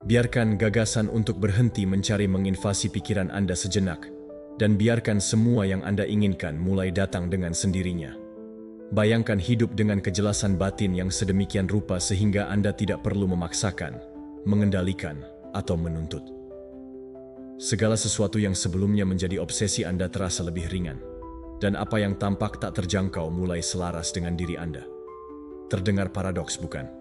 Biarkan gagasan untuk berhenti mencari menginvasi pikiran Anda sejenak, dan biarkan semua yang Anda inginkan mulai datang dengan sendirinya. Bayangkan hidup dengan kejelasan batin yang sedemikian rupa sehingga Anda tidak perlu memaksakan, mengendalikan, atau menuntut. Segala sesuatu yang sebelumnya menjadi obsesi Anda terasa lebih ringan, dan apa yang tampak tak terjangkau mulai selaras dengan diri Anda. Terdengar paradoks, bukan?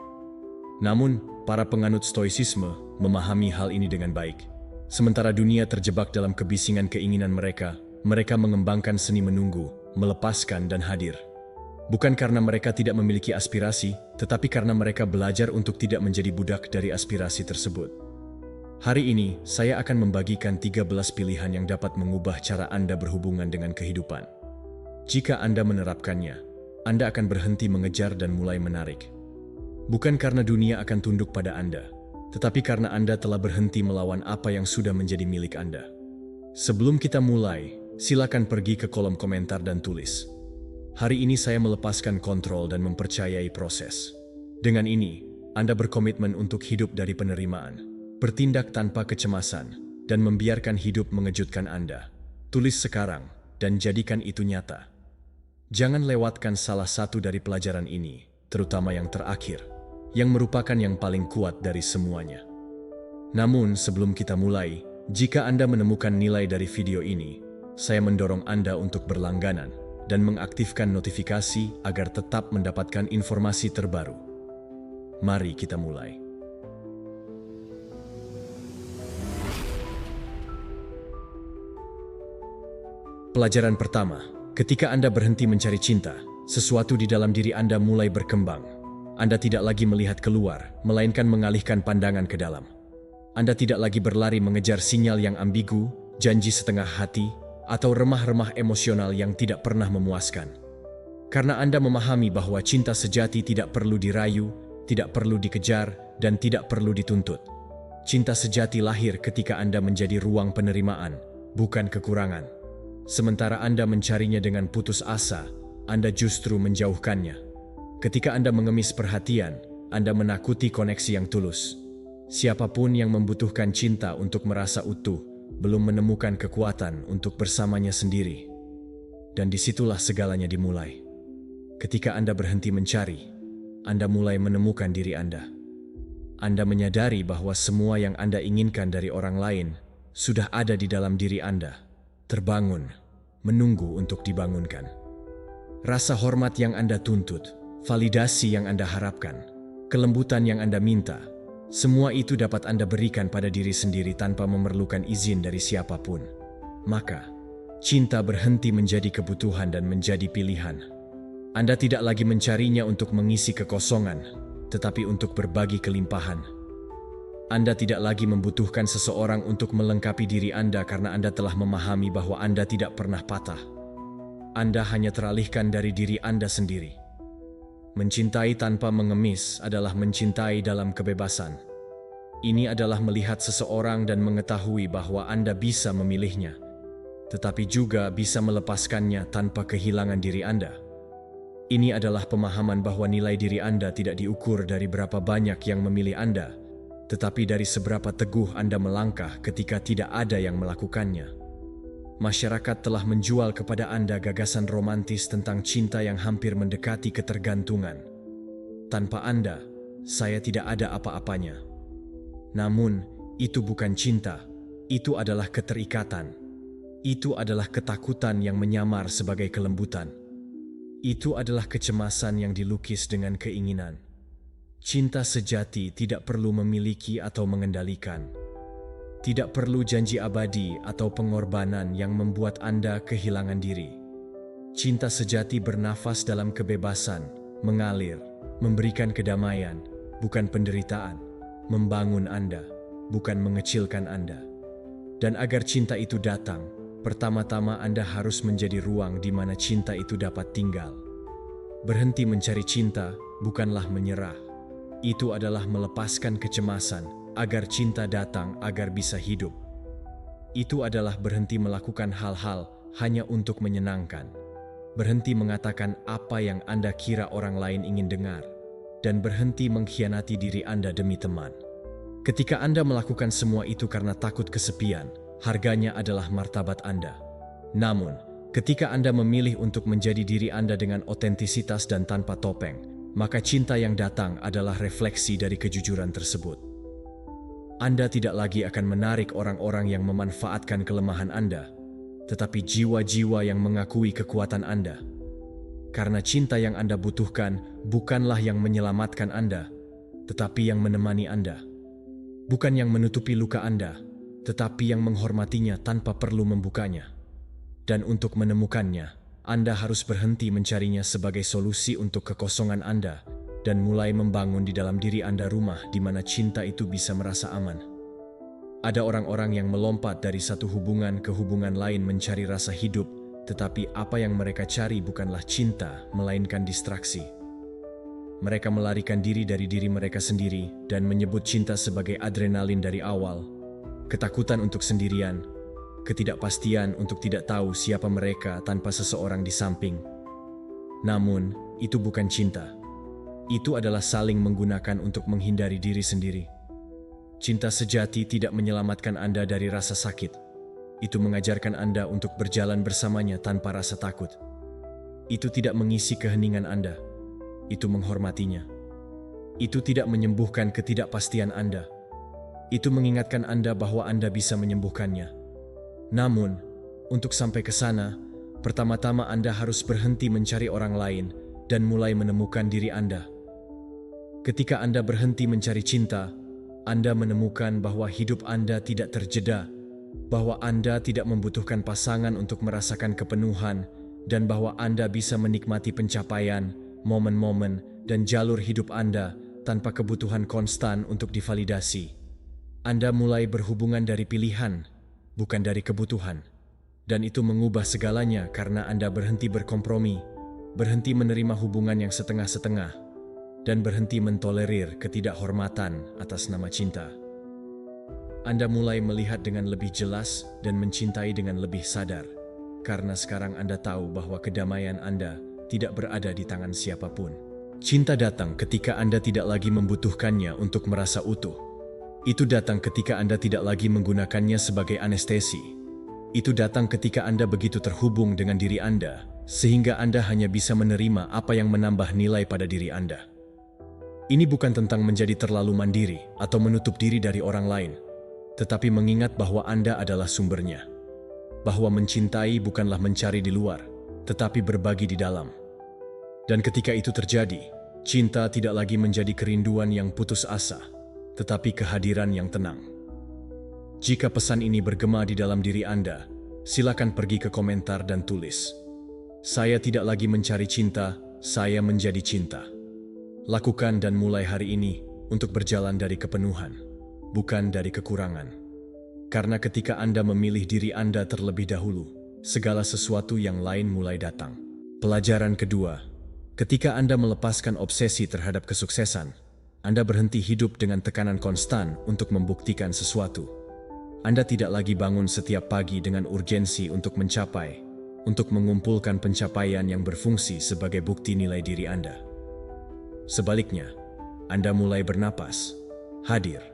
Namun, para penganut stoicisme memahami hal ini dengan baik. Sementara dunia terjebak dalam kebisingan keinginan mereka mengembangkan seni menunggu, melepaskan, dan hadir. Bukan karena mereka tidak memiliki aspirasi, tetapi karena mereka belajar untuk tidak menjadi budak dari aspirasi tersebut. Hari ini, saya akan membagikan 13 pilihan yang dapat mengubah cara Anda berhubungan dengan kehidupan. Jika Anda menerapkannya, Anda akan berhenti mengejar dan mulai menarik. Bukan karena dunia akan tunduk pada Anda, tetapi karena Anda telah berhenti melawan apa yang sudah menjadi milik Anda. Sebelum kita mulai, silakan pergi ke kolom komentar dan tulis. Hari ini saya melepaskan kontrol dan mempercayai proses. Dengan ini, Anda berkomitmen untuk hidup dari penerimaan, bertindak tanpa kecemasan, dan membiarkan hidup mengejutkan Anda. Tulis sekarang, dan jadikan itu nyata. Jangan lewatkan salah satu dari pelajaran ini, terutama yang terakhir, yang merupakan yang paling kuat dari semuanya. Namun, sebelum kita mulai, jika Anda menemukan nilai dari video ini, saya mendorong Anda untuk berlangganan dan mengaktifkan notifikasi agar tetap mendapatkan informasi terbaru. Mari kita mulai. Pelajaran pertama, ketika Anda berhenti mencari cinta, sesuatu di dalam diri Anda mulai berkembang. Anda tidak lagi melihat keluar, melainkan mengalihkan pandangan ke dalam. Anda tidak lagi berlari mengejar sinyal yang ambigu, janji setengah hati, atau remah-remah emosional yang tidak pernah memuaskan. Karena Anda memahami bahwa cinta sejati tidak perlu dirayu, tidak perlu dikejar, dan tidak perlu dituntut. Cinta sejati lahir ketika Anda menjadi ruang penerimaan, bukan kekurangan. Sementara Anda mencarinya dengan putus asa, Anda justru menjauhkannya. Ketika Anda mengemis perhatian, Anda menakuti koneksi yang tulus. Siapapun yang membutuhkan cinta untuk merasa utuh, belum menemukan kekuatan untuk bersamanya sendiri. Dan disitulah segalanya dimulai. Ketika Anda berhenti mencari, Anda mulai menemukan diri Anda. Anda menyadari bahwa semua yang Anda inginkan dari orang lain sudah ada di dalam diri Anda, terbangun, menunggu untuk dibangunkan. Rasa hormat yang Anda tuntut, validasi yang Anda harapkan, kelembutan yang Anda minta, semua itu dapat Anda berikan pada diri sendiri tanpa memerlukan izin dari siapapun. Maka, cinta berhenti menjadi kebutuhan dan menjadi pilihan. Anda tidak lagi mencarinya untuk mengisi kekosongan, tetapi untuk berbagi kelimpahan. Anda tidak lagi membutuhkan seseorang untuk melengkapi diri Anda karena Anda telah memahami bahwa Anda tidak pernah patah. Anda hanya teralihkan dari diri Anda sendiri. Mencintai tanpa mengemis adalah mencintai dalam kebebasan. Ini adalah melihat seseorang dan mengetahui bahwa Anda bisa memilihnya, tetapi juga bisa melepaskannya tanpa kehilangan diri Anda. Ini adalah pemahaman bahwa nilai diri Anda tidak diukur dari berapa banyak yang memilih Anda, tetapi dari seberapa teguh Anda melangkah ketika tidak ada yang melakukannya. Masyarakat telah menjual kepada Anda gagasan romantis tentang cinta yang hampir mendekati ketergantungan. Tanpa Anda, saya tidak ada apa-apanya. Namun, itu bukan cinta, itu adalah keterikatan. Itu adalah ketakutan yang menyamar sebagai kelembutan. Itu adalah kecemasan yang dilukis dengan keinginan. Cinta sejati tidak perlu memiliki atau mengendalikan. Tidak perlu janji abadi atau pengorbanan yang membuat Anda kehilangan diri. Cinta sejati bernafas dalam kebebasan, mengalir, memberikan kedamaian, bukan penderitaan, membangun Anda, bukan mengecilkan Anda. Dan agar cinta itu datang, pertama-tama Anda harus menjadi ruang di mana cinta itu dapat tinggal. Berhenti mencari cinta bukanlah menyerah. Itu adalah melepaskan kecemasan, agar cinta datang agar bisa hidup. Itu adalah berhenti melakukan hal-hal hanya untuk menyenangkan. Berhenti mengatakan apa yang Anda kira orang lain ingin dengar. Dan berhenti mengkhianati diri Anda demi teman. Ketika Anda melakukan semua itu karena takut kesepian, harganya adalah martabat Anda. Namun, ketika Anda memilih untuk menjadi diri Anda dengan otentisitas dan tanpa topeng, maka cinta yang datang adalah refleksi dari kejujuran tersebut. Anda tidak lagi akan menarik orang-orang yang memanfaatkan kelemahan Anda, tetapi jiwa-jiwa yang mengakui kekuatan Anda. Karena cinta yang Anda butuhkan bukanlah yang menyelamatkan Anda, tetapi yang menemani Anda. Bukan yang menutupi luka Anda, tetapi yang menghormatinya tanpa perlu membukanya. Dan untuk menemukannya, Anda harus berhenti mencarinya sebagai solusi untuk kekosongan Anda dan mulai membangun di dalam diri Anda rumah di mana cinta itu bisa merasa aman. Ada orang-orang yang melompat dari satu hubungan ke hubungan lain mencari rasa hidup, tetapi apa yang mereka cari bukanlah cinta, melainkan distraksi. Mereka melarikan diri dari diri mereka sendiri dan menyebut cinta sebagai adrenalin dari awal, ketakutan untuk sendirian, ketidakpastian untuk tidak tahu siapa mereka tanpa seseorang di samping. Namun, itu bukan cinta. Itu adalah saling menggunakan untuk menghindari diri sendiri. Cinta sejati tidak menyelamatkan Anda dari rasa sakit. Itu mengajarkan Anda untuk berjalan bersamanya tanpa rasa takut. Itu tidak mengisi keheningan Anda. Itu menghormatinya. Itu tidak menyembuhkan ketidakpastian Anda. Itu mengingatkan Anda bahwa Anda bisa menyembuhkannya. Namun, untuk sampai ke sana, pertama-tama Anda harus berhenti mencari orang lain dan mulai menemukan diri Anda. Ketika Anda berhenti mencari cinta, Anda menemukan bahwa hidup Anda tidak terjeda, bahwa Anda tidak membutuhkan pasangan untuk merasakan kepenuhan, dan bahwa Anda bisa menikmati pencapaian, momen-momen, dan jalur hidup Anda tanpa kebutuhan konstan untuk divalidasi. Anda mulai berhubungan dari pilihan, bukan dari kebutuhan. Dan itu mengubah segalanya karena Anda berhenti berkompromi, berhenti menerima hubungan yang setengah-setengah, dan berhenti mentolerir ketidakhormatan atas nama cinta. Anda mulai melihat dengan lebih jelas dan mencintai dengan lebih sadar, karena sekarang Anda tahu bahwa kedamaian Anda tidak berada di tangan siapapun. Cinta datang ketika Anda tidak lagi membutuhkannya untuk merasa utuh. Itu datang ketika Anda tidak lagi menggunakannya sebagai anestesi. Itu datang ketika Anda begitu terhubung dengan diri Anda, sehingga Anda hanya bisa menerima apa yang menambah nilai pada diri Anda. Ini bukan tentang menjadi terlalu mandiri atau menutup diri dari orang lain, tetapi mengingat bahwa Anda adalah sumbernya. Bahwa mencintai bukanlah mencari di luar, tetapi berbagi di dalam. Dan ketika itu terjadi, cinta tidak lagi menjadi kerinduan yang putus asa, tetapi kehadiran yang tenang. Jika pesan ini bergema di dalam diri Anda, silakan pergi ke komentar dan tulis, "Saya tidak lagi mencari cinta, saya menjadi cinta." Lakukan dan mulai hari ini untuk berjalan dari kepenuhan, bukan dari kekurangan. Karena ketika Anda memilih diri Anda terlebih dahulu, segala sesuatu yang lain mulai datang. Pelajaran kedua, ketika Anda melepaskan obsesi terhadap kesuksesan, Anda berhenti hidup dengan tekanan konstan untuk membuktikan sesuatu. Anda tidak lagi bangun setiap pagi dengan urgensi untuk mencapai, untuk mengumpulkan pencapaian yang berfungsi sebagai bukti nilai diri Anda. Sebaliknya, Anda mulai bernapas, hadir,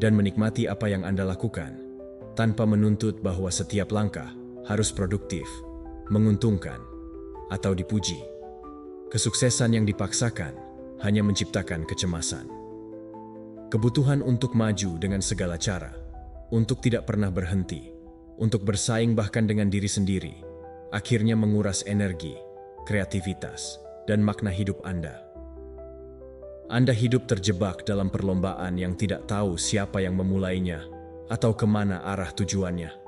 dan menikmati apa yang Anda lakukan, tanpa menuntut bahwa setiap langkah harus produktif, menguntungkan, atau dipuji. Kesuksesan yang dipaksakan hanya menciptakan kecemasan. Kebutuhan untuk maju dengan segala cara, untuk tidak pernah berhenti, untuk bersaing bahkan dengan diri sendiri, akhirnya menguras energi, kreativitas, dan makna hidup Anda. Anda hidup terjebak dalam perlombaan yang tidak tahu siapa yang memulainya atau kemana arah tujuannya.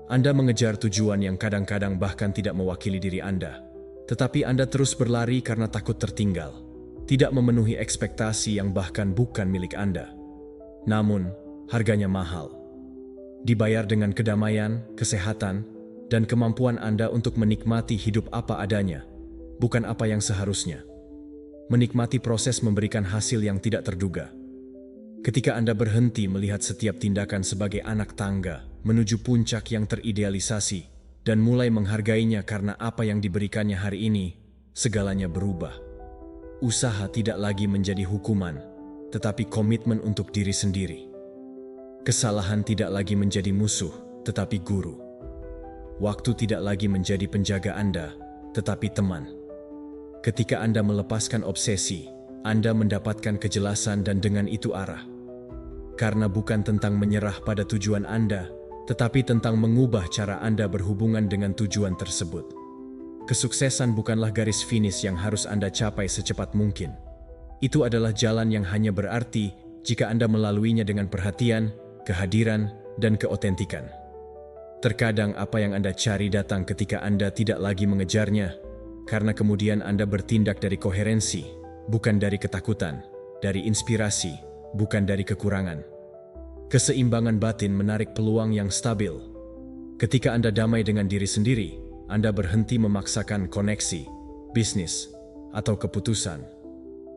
Anda mengejar tujuan yang kadang-kadang bahkan tidak mewakili diri Anda, tetapi Anda terus berlari karena takut tertinggal, tidak memenuhi ekspektasi yang bahkan bukan milik Anda. Namun, harganya mahal. Dibayar dengan kedamaian, kesehatan, dan kemampuan Anda untuk menikmati hidup apa adanya, bukan apa yang seharusnya. Menikmati proses memberikan hasil yang tidak terduga. Ketika Anda berhenti melihat setiap tindakan sebagai anak tangga menuju puncak yang teridealisasi dan mulai menghargainya karena apa yang diberikannya hari ini, segalanya berubah. Usaha tidak lagi menjadi hukuman, tetapi komitmen untuk diri sendiri. Kesalahan tidak lagi menjadi musuh, tetapi guru. Waktu tidak lagi menjadi penjaga Anda, tetapi teman. Ketika Anda melepaskan obsesi, Anda mendapatkan kejelasan dan dengan itu arah. Karena bukan tentang menyerah pada tujuan Anda, tetapi tentang mengubah cara Anda berhubungan dengan tujuan tersebut. Kesuksesan bukanlah garis finish yang harus Anda capai secepat mungkin. Itu adalah jalan yang hanya berarti jika Anda melaluinya dengan perhatian, kehadiran, dan keotentikan. Terkadang apa yang Anda cari datang ketika Anda tidak lagi mengejarnya, karena kemudian Anda bertindak dari koherensi, bukan dari ketakutan, dari inspirasi, bukan dari kekurangan. Keseimbangan batin menarik peluang yang stabil. Ketika Anda damai dengan diri sendiri, Anda berhenti memaksakan koneksi, bisnis, atau keputusan.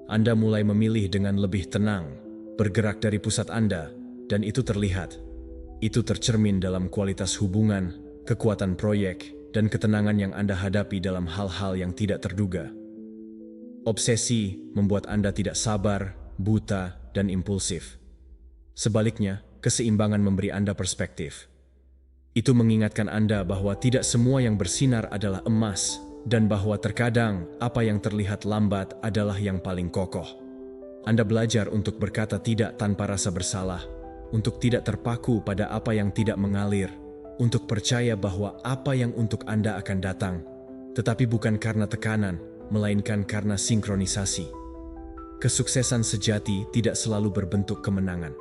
Anda mulai memilih dengan lebih tenang, bergerak dari pusat Anda, dan itu terlihat. Itu tercermin dalam kualitas hubungan, kekuatan proyek, dan ketenangan yang Anda hadapi dalam hal-hal yang tidak terduga. Obsesi membuat Anda tidak sabar, buta, dan impulsif. Sebaliknya, keseimbangan memberi Anda perspektif. Itu mengingatkan Anda bahwa tidak semua yang bersinar adalah emas, dan bahwa terkadang apa yang terlihat lambat adalah yang paling kokoh. Anda belajar untuk berkata tidak tanpa rasa bersalah, untuk tidak terpaku pada apa yang tidak mengalir, untuk percaya bahwa apa yang untuk Anda akan datang, tetapi bukan karena tekanan, melainkan karena sinkronisasi. Kesuksesan sejati tidak selalu berbentuk kemenangan.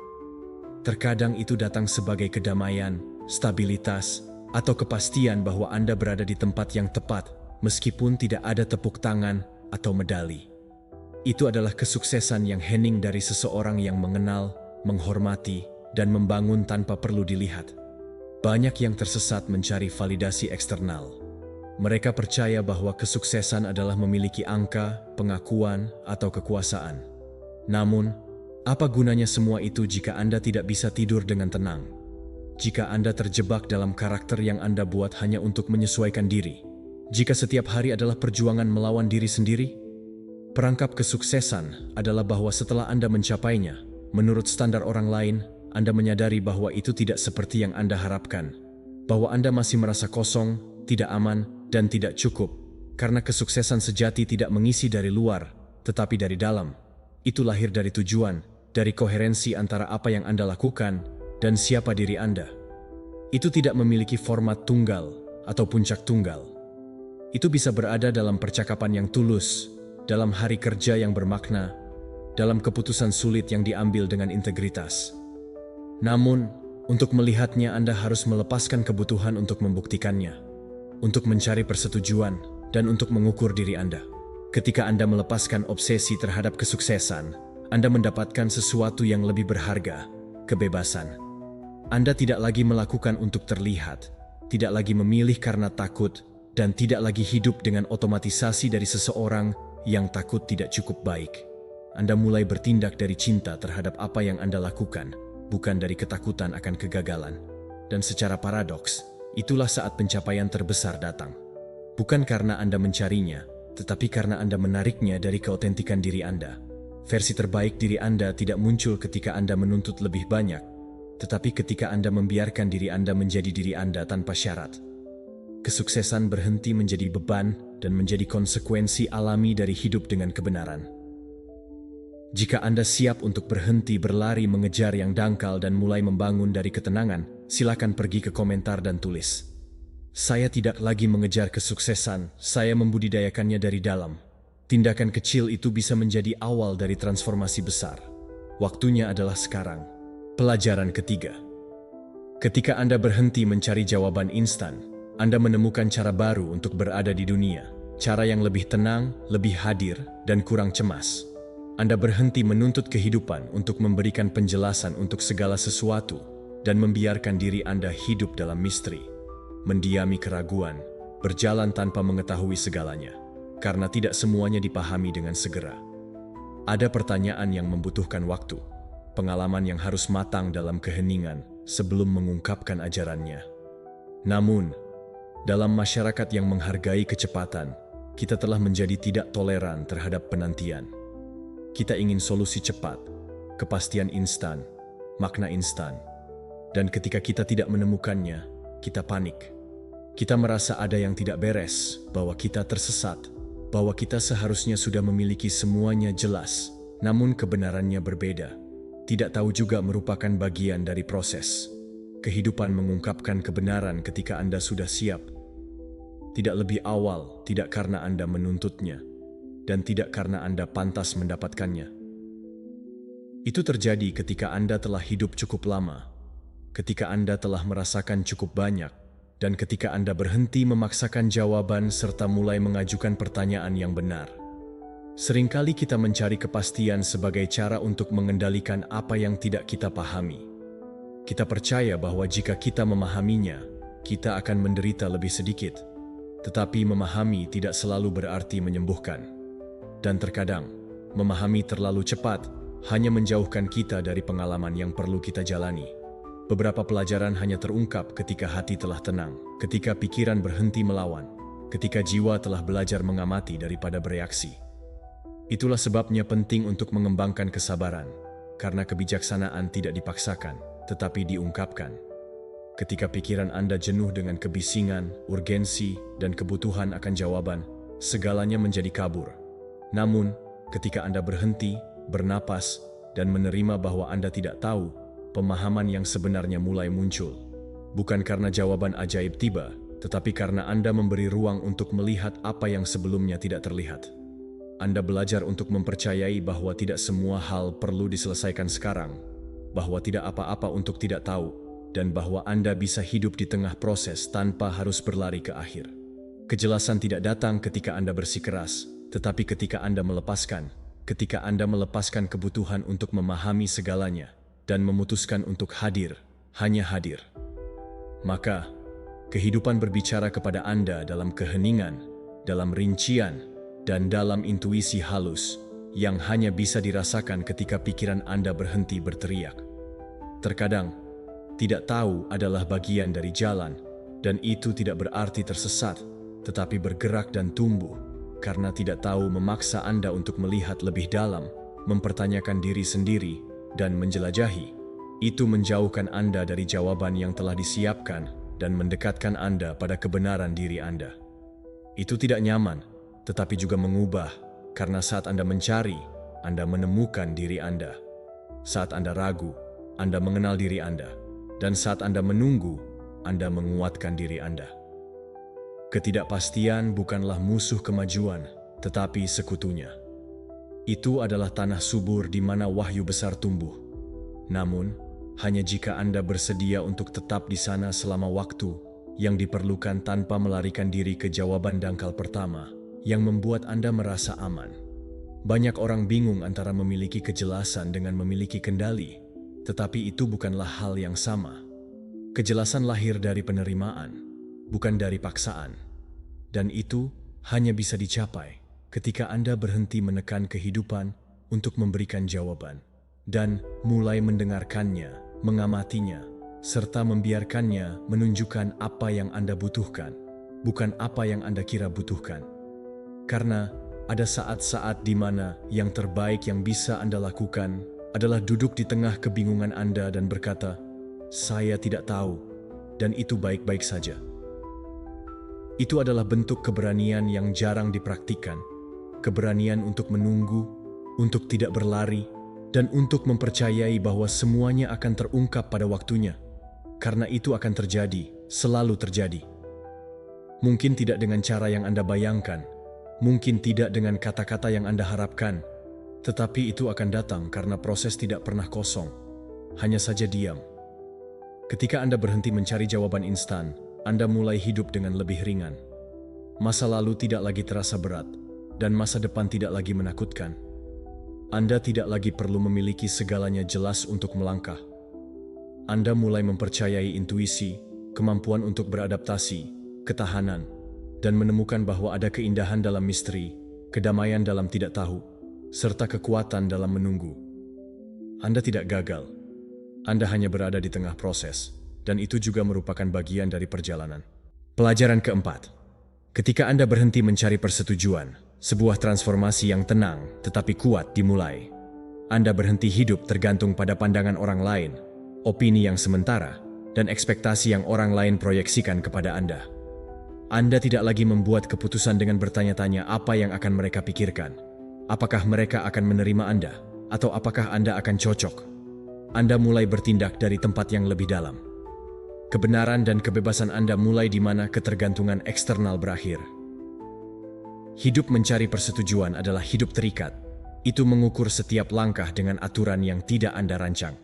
Terkadang itu datang sebagai kedamaian, stabilitas, atau kepastian bahwa Anda berada di tempat yang tepat, meskipun tidak ada tepuk tangan atau medali. Itu adalah kesuksesan yang hening dari seseorang yang mengenal, menghormati, dan membangun tanpa perlu dilihat. Banyak yang tersesat mencari validasi eksternal. Mereka percaya bahwa kesuksesan adalah memiliki angka, pengakuan, atau kekuasaan. Namun, apa gunanya semua itu jika Anda tidak bisa tidur dengan tenang? Jika Anda terjebak dalam karakter yang Anda buat hanya untuk menyesuaikan diri? Jika setiap hari adalah perjuangan melawan diri sendiri? Perangkap kesuksesan adalah bahwa setelah Anda mencapainya, menurut standar orang lain, Anda menyadari bahwa itu tidak seperti yang Anda harapkan. Bahwa Anda masih merasa kosong, tidak aman, dan tidak cukup. Karena kesuksesan sejati tidak mengisi dari luar, tetapi dari dalam. Itu lahir dari tujuan, dari koherensi antara apa yang Anda lakukan dan siapa diri Anda. Itu tidak memiliki format tunggal atau puncak tunggal. Itu bisa berada dalam percakapan yang tulus, dalam hari kerja yang bermakna, dalam keputusan sulit yang diambil dengan integritas. Namun, untuk melihatnya Anda harus melepaskan kebutuhan untuk membuktikannya, untuk mencari persetujuan, dan untuk mengukur diri Anda. Ketika Anda melepaskan obsesi terhadap kesuksesan, Anda mendapatkan sesuatu yang lebih berharga, kebebasan. Anda tidak lagi melakukan untuk terlihat, tidak lagi memilih karena takut, dan tidak lagi hidup dengan otomatisasi dari seseorang yang takut tidak cukup baik. Anda mulai bertindak dari cinta terhadap apa yang Anda lakukan, bukan dari ketakutan akan kegagalan. Dan secara paradoks, itulah saat pencapaian terbesar datang. Bukan karena Anda mencarinya, tetapi karena Anda menariknya dari keotentikan diri Anda. Versi terbaik diri Anda tidak muncul ketika Anda menuntut lebih banyak, tetapi ketika Anda membiarkan diri Anda menjadi diri Anda tanpa syarat. Kesuksesan berhenti menjadi beban dan menjadi konsekuensi alami dari hidup dengan kebenaran. Jika Anda siap untuk berhenti berlari mengejar yang dangkal dan mulai membangun dari ketenangan, silakan pergi ke komentar dan tulis. Saya tidak lagi mengejar kesuksesan, saya membudidayakannya dari dalam. Tindakan kecil itu bisa menjadi awal dari transformasi besar. Waktunya adalah sekarang. Pelajaran ketiga. Ketika Anda berhenti mencari jawaban instan, Anda menemukan cara baru untuk berada di dunia. Cara yang lebih tenang, lebih hadir, dan kurang cemas. Anda berhenti menuntut kehidupan untuk memberikan penjelasan untuk segala sesuatu dan membiarkan diri Anda hidup dalam misteri, mendiami keraguan, berjalan tanpa mengetahui segalanya, karena tidak semuanya dipahami dengan segera. Ada pertanyaan yang membutuhkan waktu, pengalaman yang harus matang dalam keheningan sebelum mengungkapkan ajarannya. Namun, dalam masyarakat yang menghargai kecepatan, kita telah menjadi tidak toleran terhadap penantian. Kita ingin solusi cepat, kepastian instan, makna instan, Dan ketika kita tidak menemukannya, kita panik. Kita merasa ada yang tidak beres, bahwa kita tersesat, bahwa kita seharusnya sudah memiliki semuanya jelas, namun kebenarannya berbeda. Tidak tahu juga merupakan bagian dari proses. Kehidupan mengungkapkan kebenaran ketika Anda sudah siap. Tidak lebih awal, tidak karena Anda menuntutnya, dan tidak karena Anda pantas mendapatkannya. Itu terjadi ketika Anda telah hidup cukup lama, ketika Anda telah merasakan cukup banyak, dan ketika Anda berhenti memaksakan jawaban serta mulai mengajukan pertanyaan yang benar. Seringkali kita mencari kepastian sebagai cara untuk mengendalikan apa yang tidak kita pahami. Kita percaya bahwa jika kita memahaminya, kita akan menderita lebih sedikit. Tetapi memahami tidak selalu berarti menyembuhkan. Dan terkadang, memahami terlalu cepat hanya menjauhkan kita dari pengalaman yang perlu kita jalani. Beberapa pelajaran hanya terungkap ketika hati telah tenang, ketika pikiran berhenti melawan, ketika jiwa telah belajar mengamati daripada bereaksi. Itulah sebabnya penting untuk mengembangkan kesabaran, karena kebijaksanaan tidak dipaksakan, tetapi diungkapkan. Ketika pikiran Anda jenuh dengan kebisingan, urgensi, dan kebutuhan akan jawaban, segalanya menjadi kabur. Namun, ketika Anda berhenti, bernapas, dan menerima bahwa Anda tidak tahu, pemahaman yang sebenarnya mulai muncul. Bukan karena jawaban ajaib tiba, tetapi karena Anda memberi ruang untuk melihat apa yang sebelumnya tidak terlihat. Anda belajar untuk mempercayai bahwa tidak semua hal perlu diselesaikan sekarang, bahwa tidak apa-apa untuk tidak tahu, dan bahwa Anda bisa hidup di tengah proses tanpa harus berlari ke akhir. Kejelasan tidak datang ketika Anda bersikeras, tetapi ketika Anda melepaskan, ketika Anda melepaskan kebutuhan untuk memahami segalanya, dan memutuskan untuk hadir, hanya hadir. Maka, kehidupan berbicara kepada Anda dalam keheningan, dalam rincian, dan dalam intuisi halus yang hanya bisa dirasakan ketika pikiran Anda berhenti berteriak. Terkadang, tidak tahu adalah bagian dari jalan, dan itu tidak berarti tersesat, tetapi bergerak dan tumbuh, karena tidak tahu memaksa Anda untuk melihat lebih dalam, mempertanyakan diri sendiri, dan menjelajahi. Itu menjauhkan Anda dari jawaban yang telah disiapkan dan mendekatkan Anda pada kebenaran diri Anda. Itu tidak nyaman, tetapi juga mengubah, karena saat Anda mencari, Anda menemukan diri Anda. Saat Anda ragu, Anda mengenal diri Anda. Dan saat Anda menunggu, Anda menguatkan diri Anda. Ketidakpastian bukanlah musuh kemajuan, tetapi sekutunya. Itu adalah tanah subur di mana wahyu besar tumbuh. Namun, hanya jika Anda bersedia untuk tetap di sana selama waktu yang diperlukan tanpa melarikan diri ke jawaban dangkal pertama yang membuat Anda merasa aman. Banyak orang bingung antara memiliki kejelasan dengan memiliki kendali, tetapi itu bukanlah hal yang sama. Kejelasan lahir dari penerimaan, bukan dari paksaan. Dan itu hanya bisa dicapai ketika Anda berhenti menekan kehidupan untuk memberikan jawaban dan mulai mendengarkannya, mengamatinya, serta membiarkannya menunjukkan apa yang Anda butuhkan, bukan apa yang Anda kira butuhkan. Karena ada saat-saat di mana yang terbaik yang bisa Anda lakukan adalah duduk di tengah kebingungan Anda dan berkata, "Saya tidak tahu," dan itu baik-baik saja. Itu adalah bentuk keberanian yang jarang dipraktikkan. Keberanian untuk menunggu, untuk tidak berlari, dan untuk mempercayai bahwa semuanya akan terungkap pada waktunya. Karena itu akan terjadi, selalu terjadi. Mungkin tidak dengan cara yang Anda bayangkan, mungkin tidak dengan kata-kata yang Anda harapkan, tetapi itu akan datang karena proses tidak pernah kosong, hanya saja diam. Ketika Anda berhenti mencari jawaban instan, Anda mulai hidup dengan lebih ringan. Masa lalu tidak lagi terasa berat, dan masa depan tidak lagi menakutkan. Anda tidak lagi perlu memiliki segalanya jelas untuk melangkah. Anda mulai mempercayai intuisi, kemampuan untuk beradaptasi, ketahanan, dan menemukan bahwa ada keindahan dalam misteri, kedamaian dalam tidak tahu, serta kekuatan dalam menunggu. Anda tidak gagal. Anda hanya berada di tengah proses, dan itu juga merupakan bagian dari perjalanan. Pelajaran keempat. Ketika Anda berhenti mencari persetujuan, sebuah transformasi yang tenang tetapi kuat dimulai. Anda berhenti hidup tergantung pada pandangan orang lain, opini yang sementara, dan ekspektasi yang orang lain proyeksikan kepada Anda. Anda tidak lagi membuat keputusan dengan bertanya-tanya apa yang akan mereka pikirkan. Apakah mereka akan menerima Anda, atau apakah Anda akan cocok? Anda mulai bertindak dari tempat yang lebih dalam. Kebenaran dan kebebasan Anda mulai di mana ketergantungan eksternal berakhir. Hidup mencari persetujuan adalah hidup terikat. Itu mengukur setiap langkah dengan aturan yang tidak Anda rancang.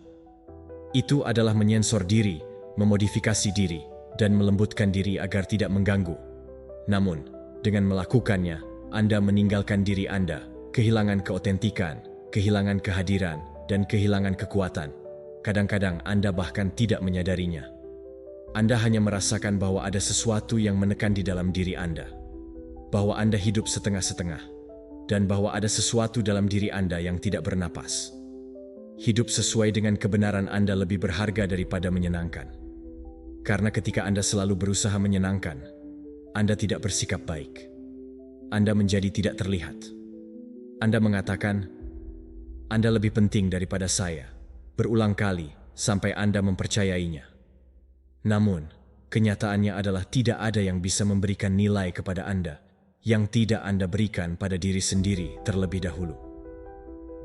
Itu adalah menyensor diri, memodifikasi diri, dan melembutkan diri agar tidak mengganggu. Namun, dengan melakukannya, Anda meninggalkan diri Anda, kehilangan keotentikan, kehilangan kehadiran, dan kehilangan kekuatan. Kadang-kadang Anda bahkan tidak menyadarinya. Anda hanya merasakan bahwa ada sesuatu yang menekan di dalam diri Anda. Bahwa Anda hidup setengah-setengah. Dan bahwa ada sesuatu dalam diri Anda yang tidak bernapas. Hidup sesuai dengan kebenaran Anda lebih berharga daripada menyenangkan. Karena ketika Anda selalu berusaha menyenangkan, Anda tidak bersikap baik. Anda menjadi tidak terlihat. Anda mengatakan, Anda lebih penting daripada saya, berulang kali sampai Anda mempercayainya. Namun, kenyataannya adalah tidak ada yang bisa memberikan nilai kepada Anda yang tidak Anda berikan pada diri sendiri terlebih dahulu.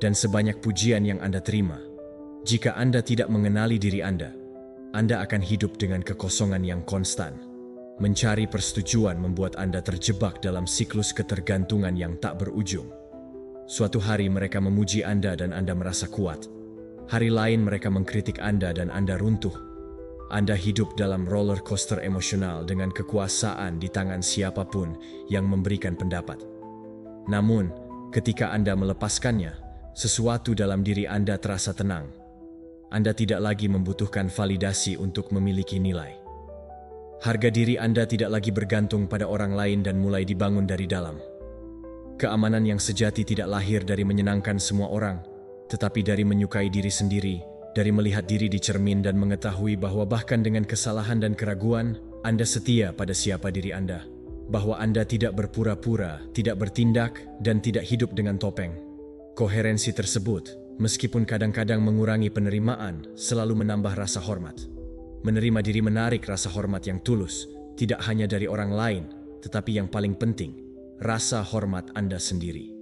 Dan sebanyak pujian yang Anda terima, jika Anda tidak mengenali diri Anda akan hidup dengan kekosongan yang konstan. Mencari persetujuan membuat Anda terjebak dalam siklus ketergantungan yang tak berujung. Suatu hari mereka memuji Anda dan Anda merasa kuat. Hari lain mereka mengkritik Anda dan Anda runtuh. Anda hidup dalam roller coaster emosional dengan kekuasaan di tangan siapapun yang memberikan pendapat. Namun, ketika Anda melepaskannya, sesuatu dalam diri Anda terasa tenang. Anda tidak lagi membutuhkan validasi untuk memiliki nilai. Harga diri Anda tidak lagi bergantung pada orang lain dan mulai dibangun dari dalam. Keamanan yang sejati tidak lahir dari menyenangkan semua orang, tetapi dari menyukai diri sendiri, dari melihat diri di cermin dan mengetahui bahwa bahkan dengan kesalahan dan keraguan, Anda setia pada siapa diri Anda. Bahwa Anda tidak berpura-pura, tidak bertindak, dan tidak hidup dengan topeng. Koherensi tersebut, meskipun kadang-kadang mengurangi penerimaan, selalu menambah rasa hormat. Menerima diri menarik rasa hormat yang tulus, tidak hanya dari orang lain, tetapi yang paling penting, rasa hormat Anda sendiri.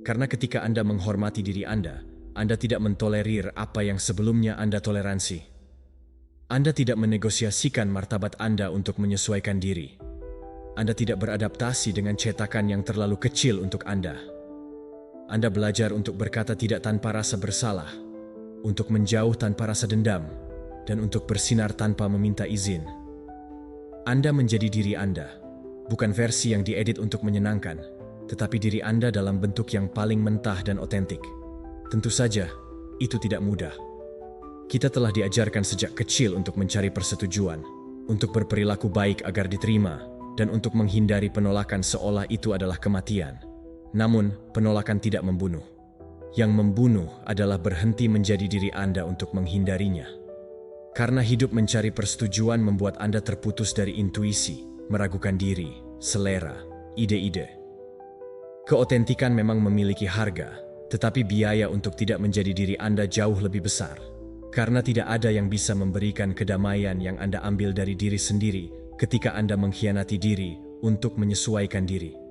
Karena ketika Anda menghormati diri Anda tidak mentolerir apa yang sebelumnya Anda toleransi. Anda tidak menegosiasikan martabat Anda untuk menyesuaikan diri. Anda tidak beradaptasi dengan cetakan yang terlalu kecil untuk Anda. Anda belajar untuk berkata tidak tanpa rasa bersalah, untuk menjauh tanpa rasa dendam, dan untuk bersinar tanpa meminta izin. Anda menjadi diri Anda, bukan versi yang diedit untuk menyenangkan, tetapi diri Anda dalam bentuk yang paling mentah dan otentik. Tentu saja, itu tidak mudah. Kita telah diajarkan sejak kecil untuk mencari persetujuan, untuk berperilaku baik agar diterima, dan untuk menghindari penolakan seolah itu adalah kematian. Namun, penolakan tidak membunuh. Yang membunuh adalah berhenti menjadi diri Anda untuk menghindarinya. Karena hidup mencari persetujuan membuat Anda terputus dari intuisi, meragukan diri, selera, ide-ide. Keotentikan memang memiliki harga, tetapi biaya untuk tidak menjadi diri Anda jauh lebih besar. Karena tidak ada yang bisa memberikan kedamaian yang Anda ambil dari diri sendiri ketika Anda mengkhianati diri untuk menyesuaikan diri.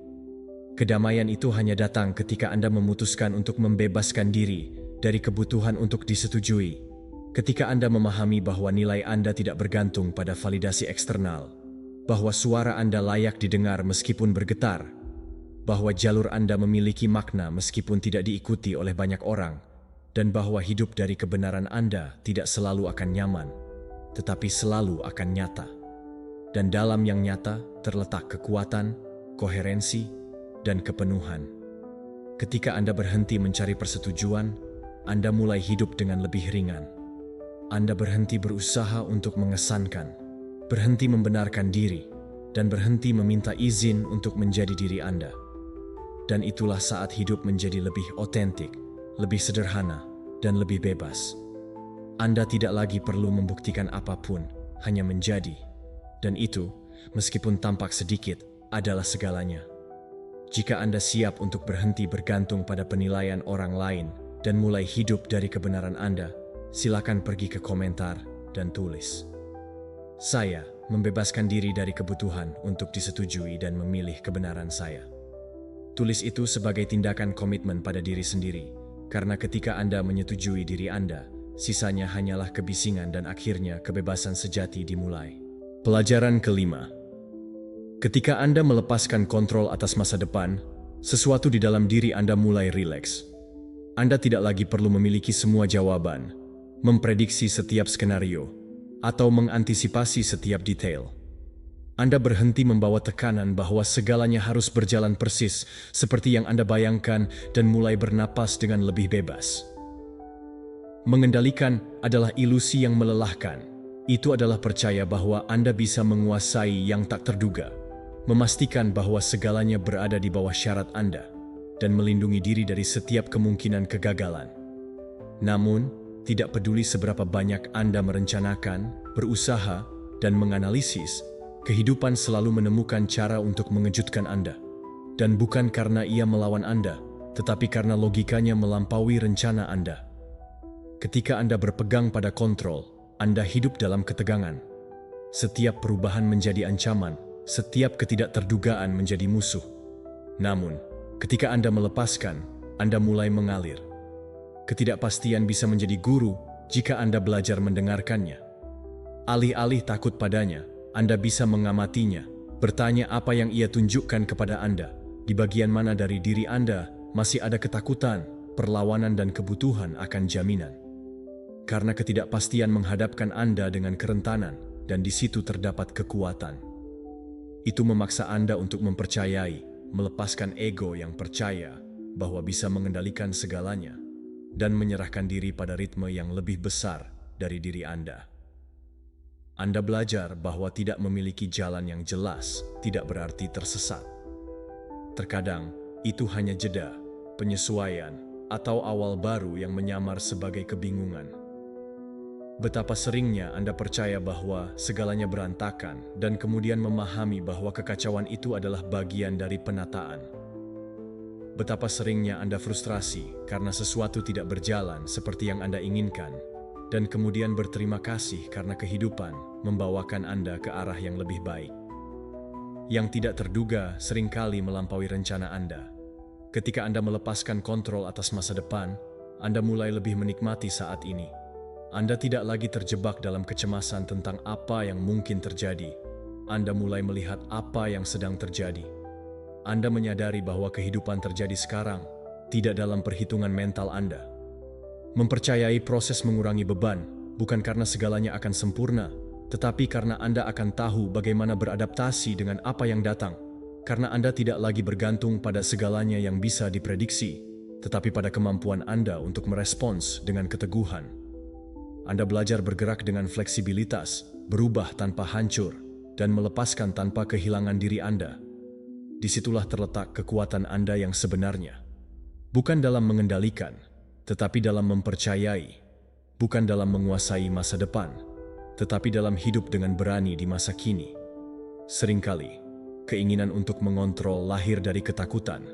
Kedamaian itu hanya datang ketika Anda memutuskan untuk membebaskan diri dari kebutuhan untuk disetujui. Ketika Anda memahami bahwa nilai Anda tidak bergantung pada validasi eksternal, bahwa suara Anda layak didengar meskipun bergetar, bahwa jalur Anda memiliki makna meskipun tidak diikuti oleh banyak orang, dan bahwa hidup dari kebenaran Anda tidak selalu akan nyaman, tetapi selalu akan nyata. Dan dalam yang nyata terletak kekuatan, koherensi, dan kepenuhan. Ketika Anda berhenti mencari persetujuan, Anda mulai hidup dengan lebih ringan. Anda berhenti berusaha untuk mengesankan, berhenti membenarkan diri, dan berhenti meminta izin untuk menjadi diri Anda. Dan itulah saat hidup menjadi lebih otentik, lebih sederhana, dan lebih bebas. Anda tidak lagi perlu membuktikan apapun, hanya menjadi. Dan itu, meskipun tampak sedikit, adalah segalanya. Jika Anda siap untuk berhenti bergantung pada penilaian orang lain dan mulai hidup dari kebenaran Anda, silakan pergi ke komentar dan tulis. Saya membebaskan diri dari kebutuhan untuk disetujui dan memilih kebenaran saya. Tulis itu sebagai tindakan komitmen pada diri sendiri, karena ketika Anda menyetujui diri Anda, sisanya hanyalah kebisingan dan akhirnya kebebasan sejati dimulai. Pelajaran kelima. Ketika Anda melepaskan kontrol atas masa depan, sesuatu di dalam diri Anda mulai rileks. Anda tidak lagi perlu memiliki semua jawaban, memprediksi setiap skenario, atau mengantisipasi setiap detail. Anda berhenti membawa tekanan bahwa segalanya harus berjalan persis seperti yang Anda bayangkan dan mulai bernapas dengan lebih bebas. Mengendalikan adalah ilusi yang melelahkan. Itu adalah percaya bahwa Anda bisa menguasai yang tak terduga, memastikan bahwa segalanya berada di bawah syarat Anda, dan melindungi diri dari setiap kemungkinan kegagalan. Namun, tidak peduli seberapa banyak Anda merencanakan, berusaha, dan menganalisis, kehidupan selalu menemukan cara untuk mengejutkan Anda. Dan bukan karena ia melawan Anda, tetapi karena logikanya melampaui rencana Anda. Ketika Anda berpegang pada kontrol, Anda hidup dalam ketegangan. Setiap perubahan menjadi ancaman, setiap ketidakterdugaan menjadi musuh. Namun, ketika Anda melepaskan, Anda mulai mengalir. Ketidakpastian bisa menjadi guru jika Anda belajar mendengarkannya. Alih-alih takut padanya, Anda bisa mengamatinya, bertanya apa yang ia tunjukkan kepada Anda. Di bagian mana dari diri Anda masih ada ketakutan, perlawanan dan kebutuhan akan jaminan. Karena ketidakpastian menghadapkan Anda dengan kerentanan, dan di situ terdapat kekuatan. Itu memaksa Anda untuk mempercayai, melepaskan ego yang percaya bahwa bisa mengendalikan segalanya, dan menyerahkan diri pada ritme yang lebih besar dari diri Anda. Anda belajar bahwa tidak memiliki jalan yang jelas tidak berarti tersesat. Terkadang, itu hanya jeda, penyesuaian, atau awal baru yang menyamar sebagai kebingungan. Betapa seringnya Anda percaya bahwa segalanya berantakan dan kemudian memahami bahwa kekacauan itu adalah bagian dari penataan. Betapa seringnya Anda frustrasi karena sesuatu tidak berjalan seperti yang Anda inginkan, dan kemudian berterima kasih karena kehidupan membawakan Anda ke arah yang lebih baik. Yang tidak terduga seringkali melampaui rencana Anda. Ketika Anda melepaskan kontrol atas masa depan, Anda mulai lebih menikmati saat ini. Anda tidak lagi terjebak dalam kecemasan tentang apa yang mungkin terjadi. Anda mulai melihat apa yang sedang terjadi. Anda menyadari bahwa kehidupan terjadi sekarang, tidak dalam perhitungan mental Anda. Mempercayai proses mengurangi beban, bukan karena segalanya akan sempurna, tetapi karena Anda akan tahu bagaimana beradaptasi dengan apa yang datang. Karena Anda tidak lagi bergantung pada segalanya yang bisa diprediksi, tetapi pada kemampuan Anda untuk merespons dengan keteguhan. Anda belajar bergerak dengan fleksibilitas, berubah tanpa hancur, dan melepaskan tanpa kehilangan diri Anda. Disitulah terletak kekuatan Anda yang sebenarnya. Bukan dalam mengendalikan, tetapi dalam mempercayai. Bukan dalam menguasai masa depan, tetapi dalam hidup dengan berani di masa kini. Seringkali, keinginan untuk mengontrol lahir dari ketakutan.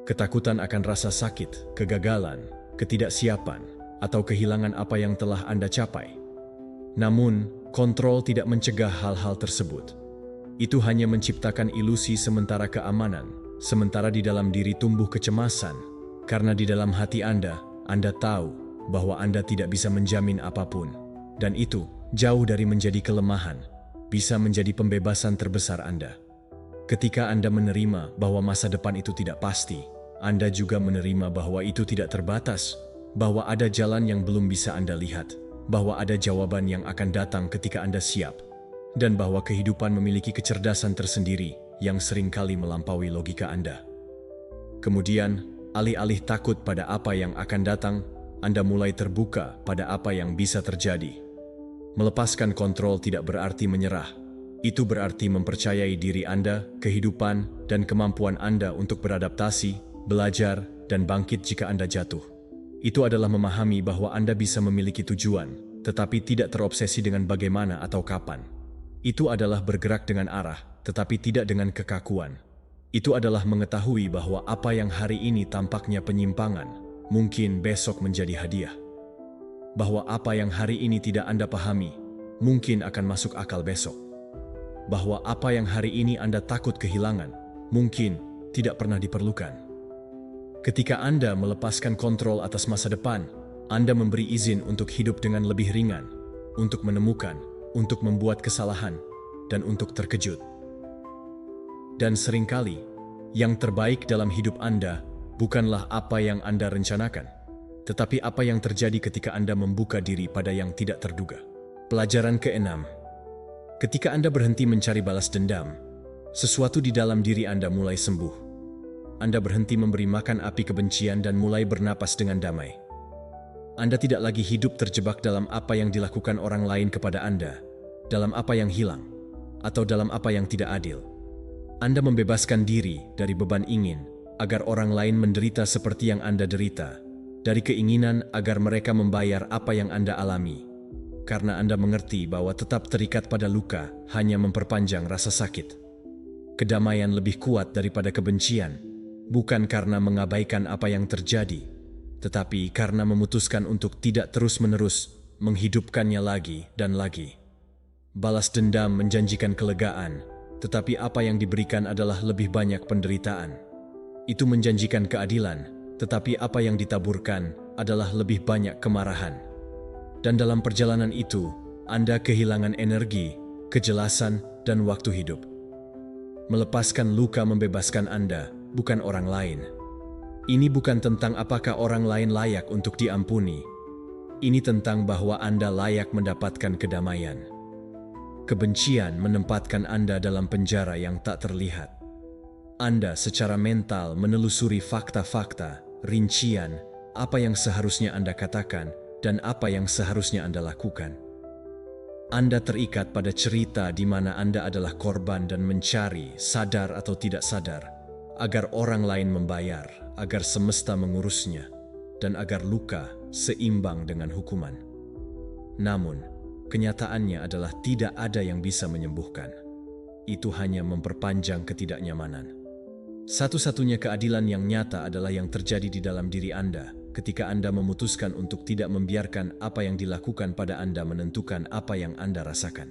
Ketakutan akan rasa sakit, kegagalan, ketidaksiapan, atau kehilangan apa yang telah Anda capai. Namun, kontrol tidak mencegah hal-hal tersebut. Itu hanya menciptakan ilusi sementara keamanan, sementara di dalam diri tumbuh kecemasan, karena di dalam hati Anda tahu bahwa Anda tidak bisa menjamin apapun. Dan itu, jauh dari menjadi kelemahan, bisa menjadi pembebasan terbesar Anda. Ketika Anda menerima bahwa masa depan itu tidak pasti, Anda juga menerima bahwa itu tidak terbatas, bahwa ada jalan yang belum bisa Anda lihat, bahwa ada jawaban yang akan datang ketika Anda siap, dan bahwa kehidupan memiliki kecerdasan tersendiri yang seringkali melampaui logika Anda. Kemudian, alih-alih takut pada apa yang akan datang, Anda mulai terbuka pada apa yang bisa terjadi. Melepaskan kontrol tidak berarti menyerah. Itu berarti mempercayai diri Anda, kehidupan, dan kemampuan Anda untuk beradaptasi, belajar, dan bangkit jika Anda jatuh. Itu adalah memahami bahwa Anda bisa memiliki tujuan, tetapi tidak terobsesi dengan bagaimana atau kapan. Itu adalah bergerak dengan arah, tetapi tidak dengan kekakuan. Itu adalah mengetahui bahwa apa yang hari ini tampaknya penyimpangan, mungkin besok menjadi hadiah. Bahwa apa yang hari ini tidak Anda pahami, mungkin akan masuk akal besok. Bahwa apa yang hari ini Anda takut kehilangan, mungkin tidak pernah diperlukan. Ketika Anda melepaskan kontrol atas masa depan, Anda memberi izin untuk hidup dengan lebih ringan, untuk menemukan, untuk membuat kesalahan, dan untuk terkejut. Dan seringkali, yang terbaik dalam hidup Anda bukanlah apa yang Anda rencanakan, tetapi apa yang terjadi ketika Anda membuka diri pada yang tidak terduga. Pelajaran ke-6. Ketika Anda berhenti mencari balas dendam, sesuatu di dalam diri Anda mulai sembuh. Anda berhenti memberi makan api kebencian dan mulai bernapas dengan damai. Anda tidak lagi hidup terjebak dalam apa yang dilakukan orang lain kepada Anda, dalam apa yang hilang, atau dalam apa yang tidak adil. Anda membebaskan diri dari beban ingin agar orang lain menderita seperti yang Anda derita, dari keinginan agar mereka membayar apa yang Anda alami. Karena Anda mengerti bahwa tetap terikat pada luka hanya memperpanjang rasa sakit. Kedamaian lebih kuat daripada kebencian, bukan karena mengabaikan apa yang terjadi, tetapi karena memutuskan untuk tidak terus-menerus menghidupkannya lagi dan lagi. Balas dendam menjanjikan kelegaan, tetapi apa yang diberikan adalah lebih banyak penderitaan. Itu menjanjikan keadilan, tetapi apa yang ditaburkan adalah lebih banyak kemarahan. Dan dalam perjalanan itu, Anda kehilangan energi, kejelasan, dan waktu hidup. Melepaskan luka membebaskan Anda, bukan orang lain. Ini bukan tentang apakah orang lain layak untuk diampuni. Ini tentang bahwa Anda layak mendapatkan kedamaian. Kebencian menempatkan Anda dalam penjara yang tak terlihat. Anda secara mental menelusuri fakta-fakta, rincian, apa yang seharusnya Anda katakan, dan apa yang seharusnya Anda lakukan. Anda terikat pada cerita di mana Anda adalah korban dan mencari, sadar atau tidak sadar, agar orang lain membayar, agar semesta mengurusnya, dan agar luka seimbang dengan hukuman. Namun, kenyataannya adalah tidak ada yang bisa menyembuhkan. Itu hanya memperpanjang ketidaknyamanan. Satu-satunya keadilan yang nyata adalah yang terjadi di dalam diri Anda ketika Anda memutuskan untuk tidak membiarkan apa yang dilakukan pada Anda menentukan apa yang Anda rasakan.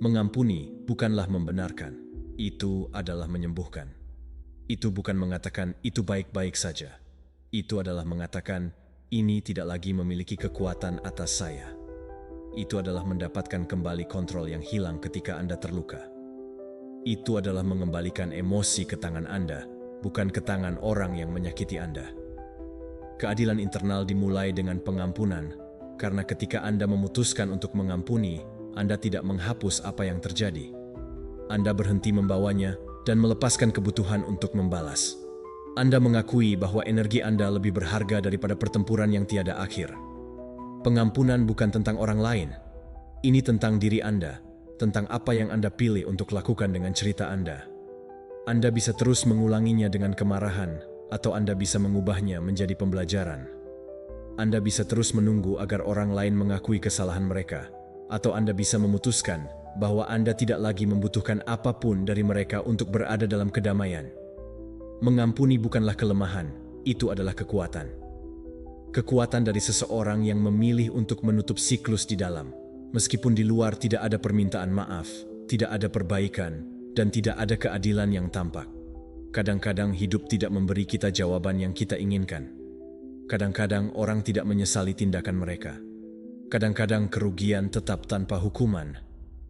Mengampuni bukanlah membenarkan, itu adalah menyembuhkan. Itu bukan mengatakan itu baik-baik saja. Itu adalah mengatakan ini tidak lagi memiliki kekuatan atas saya. Itu adalah mendapatkan kembali kontrol yang hilang ketika Anda terluka. Itu adalah mengembalikan emosi ke tangan Anda, bukan ke tangan orang yang menyakiti Anda. Keadilan internal dimulai dengan pengampunan, karena ketika Anda memutuskan untuk mengampuni, Anda tidak menghapus apa yang terjadi. Anda berhenti membawanya dan melepaskan kebutuhan untuk membalas. Anda mengakui bahwa energi Anda lebih berharga daripada pertempuran yang tiada akhir. Pengampunan bukan tentang orang lain. Ini tentang diri Anda, tentang apa yang Anda pilih untuk lakukan dengan cerita Anda. Anda bisa terus mengulanginya dengan kemarahan, atau Anda bisa mengubahnya menjadi pembelajaran. Anda bisa terus menunggu agar orang lain mengakui kesalahan mereka, atau Anda bisa memutuskan bahwa Anda tidak lagi membutuhkan apapun dari mereka untuk berada dalam kedamaian. Mengampuni bukanlah kelemahan, itu adalah kekuatan. Kekuatan dari seseorang yang memilih untuk menutup siklus di dalam. Meskipun di luar tidak ada permintaan maaf, tidak ada perbaikan, dan tidak ada keadilan yang tampak. Kadang-kadang hidup tidak memberi kita jawaban yang kita inginkan. Kadang-kadang orang tidak menyesali tindakan mereka. Kadang-kadang kerugian tetap tanpa hukuman.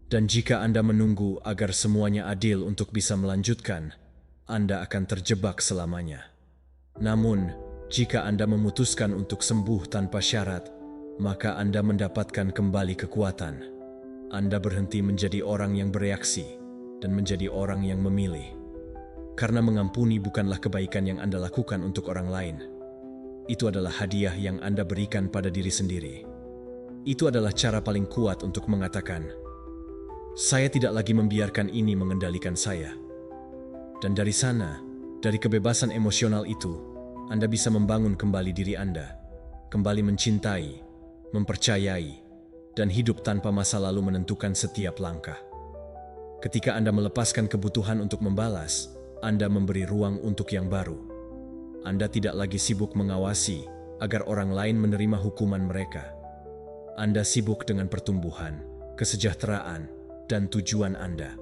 Dan jika Anda menunggu agar semuanya adil untuk bisa melanjutkan, Anda akan terjebak selamanya. Namun, jika Anda memutuskan untuk sembuh tanpa syarat, maka Anda mendapatkan kembali kekuatan. Anda berhenti menjadi orang yang bereaksi dan menjadi orang yang memilih. Karena mengampuni bukanlah kebaikan yang Anda lakukan untuk orang lain. Itu adalah hadiah yang Anda berikan pada diri sendiri. Itu adalah cara paling kuat untuk mengatakan, saya tidak lagi membiarkan ini mengendalikan saya. Dan dari sana, dari kebebasan emosional itu, Anda bisa membangun kembali diri Anda, kembali mencintai, mempercayai, dan hidup tanpa masa lalu menentukan setiap langkah. Ketika Anda melepaskan kebutuhan untuk membalas, Anda memberi ruang untuk yang baru. Anda tidak lagi sibuk mengawasi agar orang lain menerima hukuman mereka. Anda sibuk dengan pertumbuhan, kesejahteraan, dan tujuan Anda.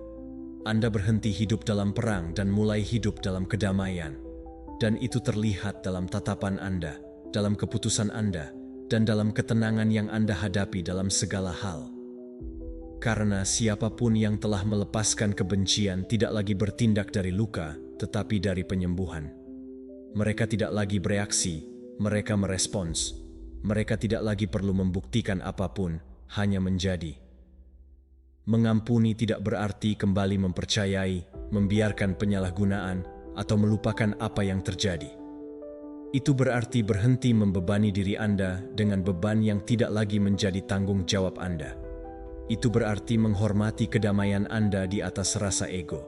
Anda berhenti hidup dalam perang dan mulai hidup dalam kedamaian. Dan itu terlihat dalam tatapan Anda, dalam keputusan Anda, dan dalam ketenangan yang Anda hadapi dalam segala hal. Karena siapapun yang telah melepaskan kebencian tidak lagi bertindak dari luka, tetapi dari penyembuhan. Mereka tidak lagi bereaksi, mereka merespons. Mereka tidak lagi perlu membuktikan apapun, hanya menjadi. Mengampuni tidak berarti kembali mempercayai, membiarkan penyalahgunaan, atau melupakan apa yang terjadi. Itu berarti berhenti membebani diri Anda dengan beban yang tidak lagi menjadi tanggung jawab Anda. Itu berarti menghormati kedamaian Anda di atas rasa ego.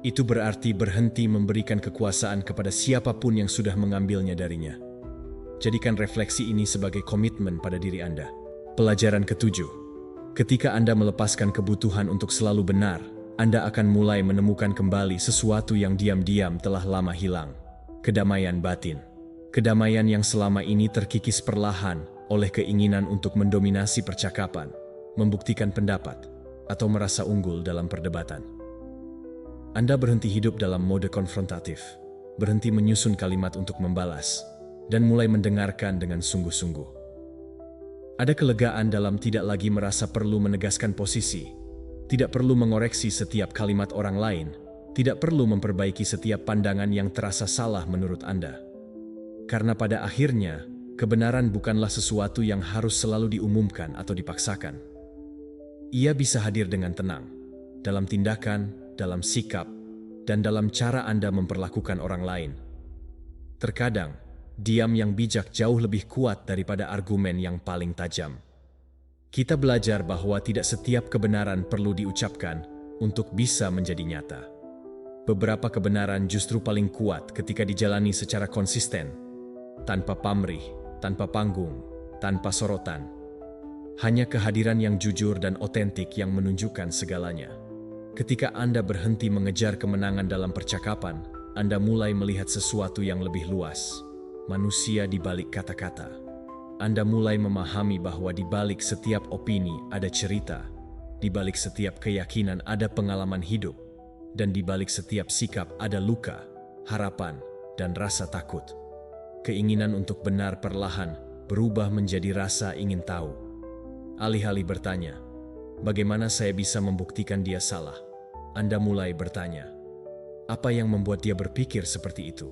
Itu berarti berhenti memberikan kekuasaan kepada siapapun yang sudah mengambilnya darinya. Jadikan refleksi ini sebagai komitmen pada diri Anda. Pelajaran ketujuh. Ketika Anda melepaskan kebutuhan untuk selalu benar, Anda akan mulai menemukan kembali sesuatu yang diam-diam telah lama hilang. Kedamaian batin. Kedamaian yang selama ini terkikis perlahan oleh keinginan untuk mendominasi percakapan, membuktikan pendapat, atau merasa unggul dalam perdebatan. Anda berhenti hidup dalam mode konfrontatif, berhenti menyusun kalimat untuk membalas, dan mulai mendengarkan dengan sungguh-sungguh. Ada kelegaan dalam tidak lagi merasa perlu menegaskan posisi, tidak perlu mengoreksi setiap kalimat orang lain, tidak perlu memperbaiki setiap pandangan yang terasa salah menurut Anda. Karena pada akhirnya, kebenaran bukanlah sesuatu yang harus selalu diumumkan atau dipaksakan. Ia bisa hadir dengan tenang, dalam tindakan, dalam sikap, dan dalam cara Anda memperlakukan orang lain. Terkadang, diam yang bijak jauh lebih kuat daripada argumen yang paling tajam. Kita belajar bahwa tidak setiap kebenaran perlu diucapkan untuk bisa menjadi nyata. Beberapa kebenaran justru paling kuat ketika dijalani secara konsisten, tanpa pamrih, tanpa panggung, tanpa sorotan. Hanya kehadiran yang jujur dan otentik yang menunjukkan segalanya. Ketika Anda berhenti mengejar kemenangan dalam percakapan, Anda mulai melihat sesuatu yang lebih luas. Manusia di balik kata-kata. Anda mulai memahami bahwa di balik setiap opini ada cerita, di balik setiap keyakinan ada pengalaman hidup, dan di balik setiap sikap ada luka, harapan, dan rasa takut. Keinginan untuk benar perlahan berubah menjadi rasa ingin tahu. Alih-alih bertanya, bagaimana saya bisa membuktikan dia salah? Anda mulai bertanya, apa yang membuat dia berpikir seperti itu?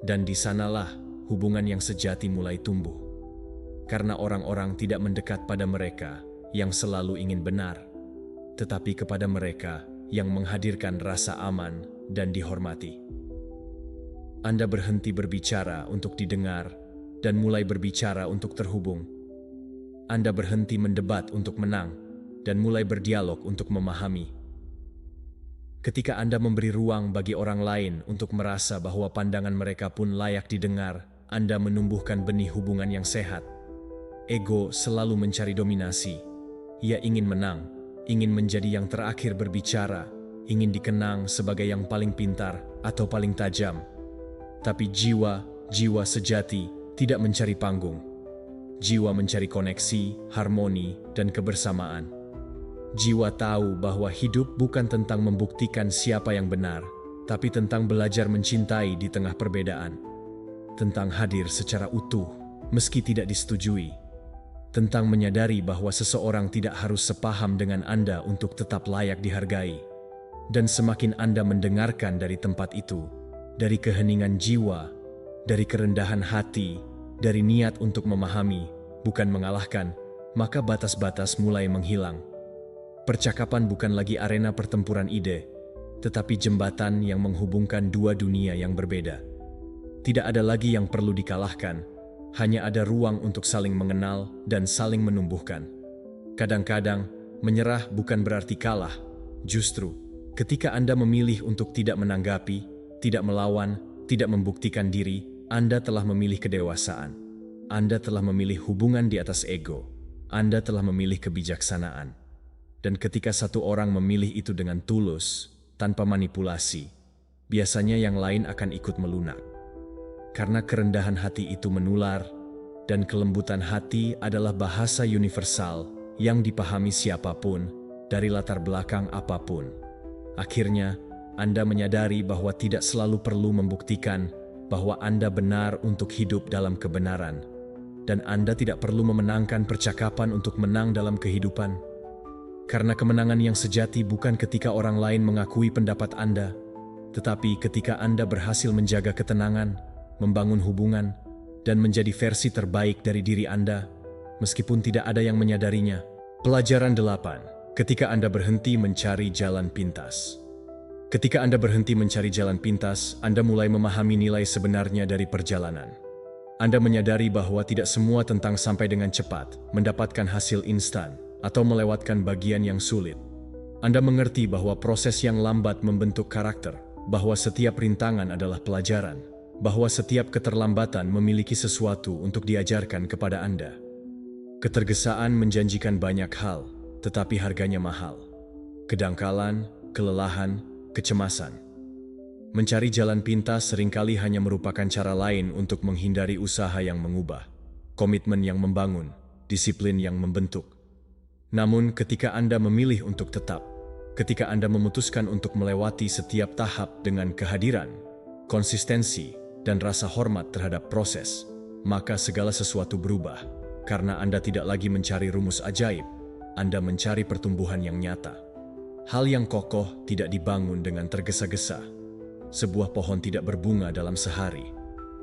Dan di sanalah hubungan yang sejati mulai tumbuh. Karena orang-orang tidak mendekat pada mereka yang selalu ingin benar, tetapi kepada mereka yang menghadirkan rasa aman dan dihormati. Anda berhenti berbicara untuk didengar dan mulai berbicara untuk terhubung. Anda berhenti mendebat untuk menang dan mulai berdialog untuk memahami. Ketika Anda memberi ruang bagi orang lain untuk merasa bahwa pandangan mereka pun layak didengar, Anda menumbuhkan benih hubungan yang sehat. Ego selalu mencari dominasi. Ia ingin menang, ingin menjadi yang terakhir berbicara, ingin dikenang sebagai yang paling pintar atau paling tajam. Tapi jiwa sejati tidak mencari panggung. Jiwa mencari koneksi, harmoni, dan kebersamaan. Jiwa tahu bahwa hidup bukan tentang membuktikan siapa yang benar, tapi tentang belajar mencintai di tengah perbedaan. Tentang hadir secara utuh, meski tidak disetujui. Tentang menyadari bahwa seseorang tidak harus sepaham dengan Anda untuk tetap layak dihargai. Dan semakin Anda mendengarkan dari tempat itu, dari keheningan jiwa, dari kerendahan hati, dari niat untuk memahami, bukan mengalahkan, maka batas-batas mulai menghilang. Percakapan bukan lagi arena pertempuran ide, tetapi jembatan yang menghubungkan dua dunia yang berbeda. Tidak ada lagi yang perlu dikalahkan, hanya ada ruang untuk saling mengenal dan saling menumbuhkan. Kadang-kadang, menyerah bukan berarti kalah. Justru, ketika Anda memilih untuk tidak menanggapi, tidak melawan, tidak membuktikan diri, Anda telah memilih kedewasaan. Anda telah memilih hubungan di atas ego. Anda telah memilih kebijaksanaan. Dan ketika satu orang memilih itu dengan tulus, tanpa manipulasi, biasanya yang lain akan ikut melunak. Karena kerendahan hati itu menular, dan kelembutan hati adalah bahasa universal yang dipahami siapapun, dari latar belakang apapun. Akhirnya, Anda menyadari bahwa tidak selalu perlu membuktikan bahwa Anda benar untuk hidup dalam kebenaran, dan Anda tidak perlu memenangkan percakapan untuk menang dalam kehidupan. Karena kemenangan yang sejati bukan ketika orang lain mengakui pendapat Anda, tetapi ketika Anda berhasil menjaga ketenangan, membangun hubungan, dan menjadi versi terbaik dari diri Anda, meskipun tidak ada yang menyadarinya. Pelajaran 8. Ketika Anda berhenti mencari jalan pintas. Ketika Anda berhenti mencari jalan pintas, Anda mulai memahami nilai sebenarnya dari perjalanan. Anda menyadari bahwa tidak semua tentang sampai dengan cepat, mendapatkan hasil instan, atau melewatkan bagian yang sulit. Anda mengerti bahwa proses yang lambat membentuk karakter, bahwa setiap rintangan adalah pelajaran, bahwa setiap keterlambatan memiliki sesuatu untuk diajarkan kepada Anda. Ketergesaan menjanjikan banyak hal, tetapi harganya mahal. Kedangkalan, kelelahan, kecemasan. Mencari jalan pintas seringkali hanya merupakan cara lain untuk menghindari usaha yang mengubah, komitmen yang membangun, disiplin yang membentuk. Namun ketika Anda memilih untuk tetap, ketika Anda memutuskan untuk melewati setiap tahap dengan kehadiran, konsistensi, dan rasa hormat terhadap proses, maka segala sesuatu berubah. Karena Anda tidak lagi mencari rumus ajaib, Anda mencari pertumbuhan yang nyata. Hal yang kokoh tidak dibangun dengan tergesa-gesa. Sebuah pohon tidak berbunga dalam sehari.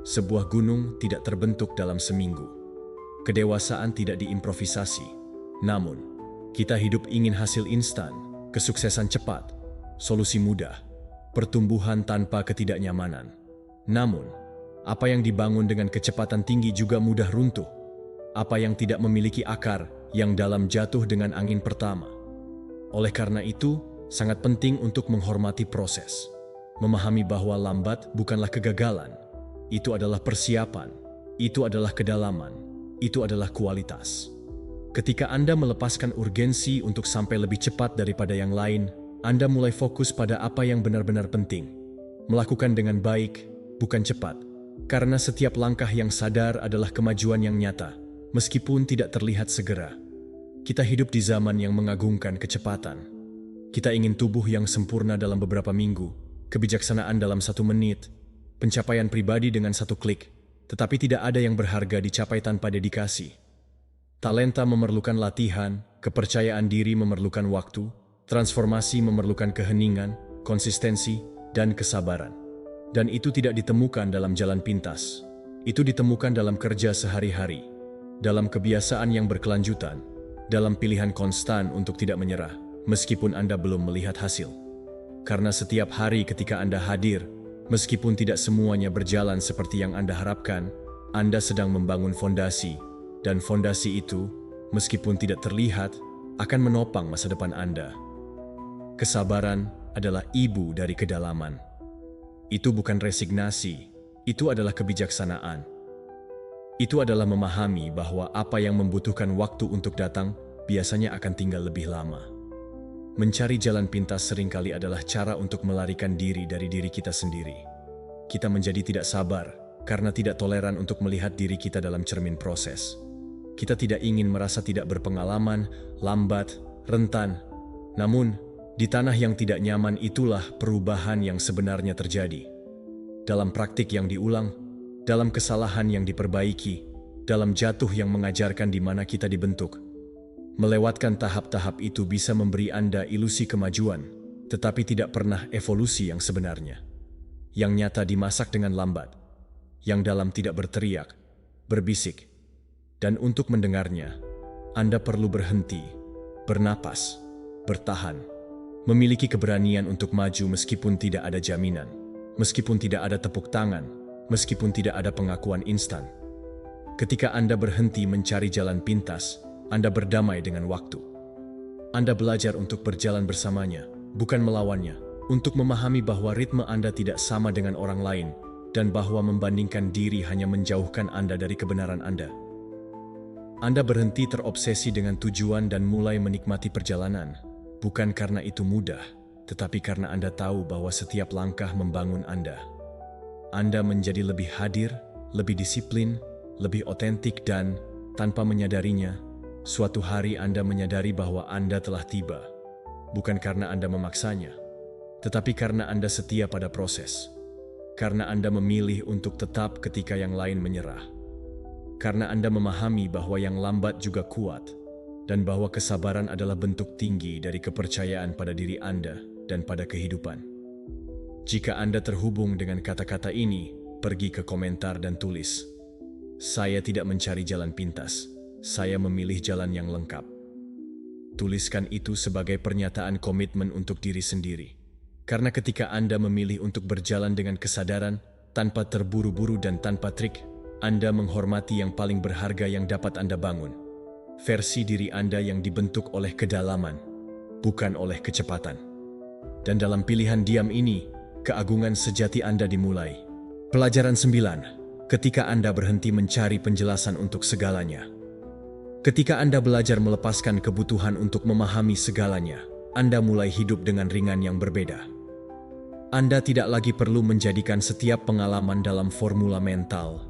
Sebuah gunung tidak terbentuk dalam seminggu. Kedewasaan tidak diimprovisasi. Namun, kita hidup ingin hasil instan, kesuksesan cepat, solusi mudah, pertumbuhan tanpa ketidaknyamanan. Namun, apa yang dibangun dengan kecepatan tinggi juga mudah runtuh. Apa yang tidak memiliki akar yang dalam jatuh dengan angin pertama. Oleh karena itu, sangat penting untuk menghormati proses. Memahami bahwa lambat bukanlah kegagalan. Itu adalah persiapan. Itu adalah kedalaman. Itu adalah kualitas. Ketika Anda melepaskan urgensi untuk sampai lebih cepat daripada yang lain, Anda mulai fokus pada apa yang benar-benar penting. Melakukan dengan baik, bukan cepat. Karena setiap langkah yang sadar adalah kemajuan yang nyata, meskipun tidak terlihat segera. Kita hidup di zaman yang mengagungkan kecepatan. Kita ingin tubuh yang sempurna dalam beberapa minggu, kebijaksanaan dalam 1 menit, pencapaian pribadi dengan 1 klik, tetapi tidak ada yang berharga dicapai tanpa dedikasi. Talenta memerlukan latihan, kepercayaan diri memerlukan waktu, transformasi memerlukan keheningan, konsistensi, dan kesabaran. Dan itu tidak ditemukan dalam jalan pintas. Itu ditemukan dalam kerja sehari-hari, dalam kebiasaan yang berkelanjutan, dalam pilihan konstan untuk tidak menyerah, meskipun Anda belum melihat hasil. Karena setiap hari ketika Anda hadir, meskipun tidak semuanya berjalan seperti yang Anda harapkan, Anda sedang membangun fondasi, dan fondasi itu, meskipun tidak terlihat, akan menopang masa depan Anda. Kesabaran adalah ibu dari kedalaman. Itu bukan resignasi, itu adalah kebijaksanaan. Itu adalah memahami bahwa apa yang membutuhkan waktu untuk datang biasanya akan tinggal lebih lama. Mencari jalan pintas seringkali adalah cara untuk melarikan diri dari diri kita sendiri. Kita menjadi tidak sabar karena tidak toleran untuk melihat diri kita dalam cermin proses. Kita tidak ingin merasa tidak berpengalaman, lambat, rentan. Namun, di tanah yang tidak nyaman itulah perubahan yang sebenarnya terjadi. Dalam praktik yang diulang, dalam kesalahan yang diperbaiki, dalam jatuh yang mengajarkan di mana kita dibentuk. Melewatkan tahap-tahap itu bisa memberi Anda ilusi kemajuan, tetapi tidak pernah evolusi yang sebenarnya. Yang nyata dimasak dengan lambat, yang dalam tidak berteriak, berbisik. Dan untuk mendengarnya, Anda perlu berhenti, bernapas, bertahan, memiliki keberanian untuk maju meskipun tidak ada jaminan, meskipun tidak ada tepuk tangan, meskipun tidak ada pengakuan instan. Ketika Anda berhenti mencari jalan pintas, Anda berdamai dengan waktu. Anda belajar untuk berjalan bersamanya, bukan melawannya, untuk memahami bahwa ritme Anda tidak sama dengan orang lain, dan bahwa membandingkan diri hanya menjauhkan Anda dari kebenaran Anda. Anda berhenti terobsesi dengan tujuan dan mulai menikmati perjalanan, bukan karena itu mudah, tetapi karena Anda tahu bahwa setiap langkah membangun Anda. Anda menjadi lebih hadir, lebih disiplin, lebih otentik dan, tanpa menyadarinya, Suatu hari Anda menyadari bahwa Anda telah tiba, bukan karena Anda memaksanya, tetapi karena Anda setia pada proses. Karena Anda memilih untuk tetap ketika yang lain menyerah. Karena Anda memahami bahwa yang lambat juga kuat, dan bahwa kesabaran adalah bentuk tinggi dari kepercayaan pada diri Anda dan pada kehidupan. Jika Anda terhubung dengan kata-kata ini, pergi ke komentar dan tulis, "Saya tidak mencari jalan pintas, saya memilih jalan yang lengkap." Tuliskan itu sebagai pernyataan komitmen untuk diri sendiri. Karena ketika Anda memilih untuk berjalan dengan kesadaran, tanpa terburu-buru dan tanpa trik, Anda menghormati yang paling berharga yang dapat Anda bangun. Versi diri Anda yang dibentuk oleh kedalaman, bukan oleh kecepatan. Dan dalam pilihan diam ini, keagungan sejati Anda dimulai. Pelajaran 9. Ketika Anda berhenti mencari penjelasan untuk segalanya. Ketika Anda belajar melepaskan kebutuhan untuk memahami segalanya, Anda mulai hidup dengan ringan yang berbeda. Anda tidak lagi perlu menjadikan setiap pengalaman dalam formula mental,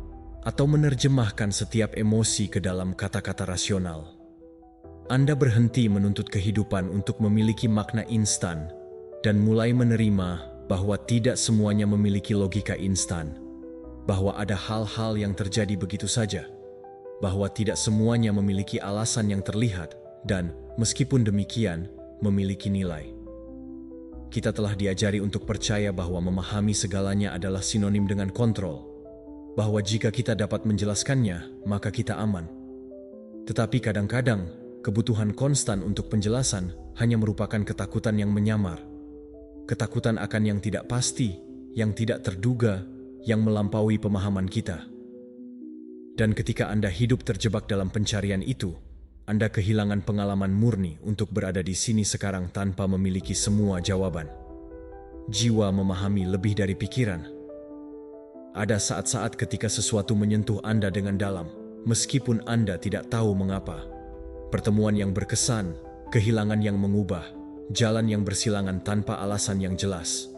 atau menerjemahkan setiap emosi ke dalam kata-kata rasional. Anda berhenti menuntut kehidupan untuk memiliki makna instan dan mulai menerima bahwa tidak semuanya memiliki logika instan, bahwa ada hal-hal yang terjadi begitu saja, bahwa tidak semuanya memiliki alasan yang terlihat dan, meskipun demikian, memiliki nilai. Kita telah diajari untuk percaya bahwa memahami segalanya adalah sinonim dengan kontrol, bahwa jika kita dapat menjelaskannya, maka kita aman. Tetapi kadang-kadang, kebutuhan konstan untuk penjelasan hanya merupakan ketakutan yang menyamar. Ketakutan akan yang tidak pasti, yang tidak terduga, yang melampaui pemahaman kita. Dan ketika Anda hidup terjebak dalam pencarian itu, Anda kehilangan pengalaman murni untuk berada di sini sekarang tanpa memiliki semua jawaban. Jiwa memahami lebih dari pikiran. Ada saat-saat ketika sesuatu menyentuh Anda dengan dalam, meskipun Anda tidak tahu mengapa. Pertemuan yang berkesan, kehilangan yang mengubah, jalan yang bersilangan tanpa alasan yang jelas.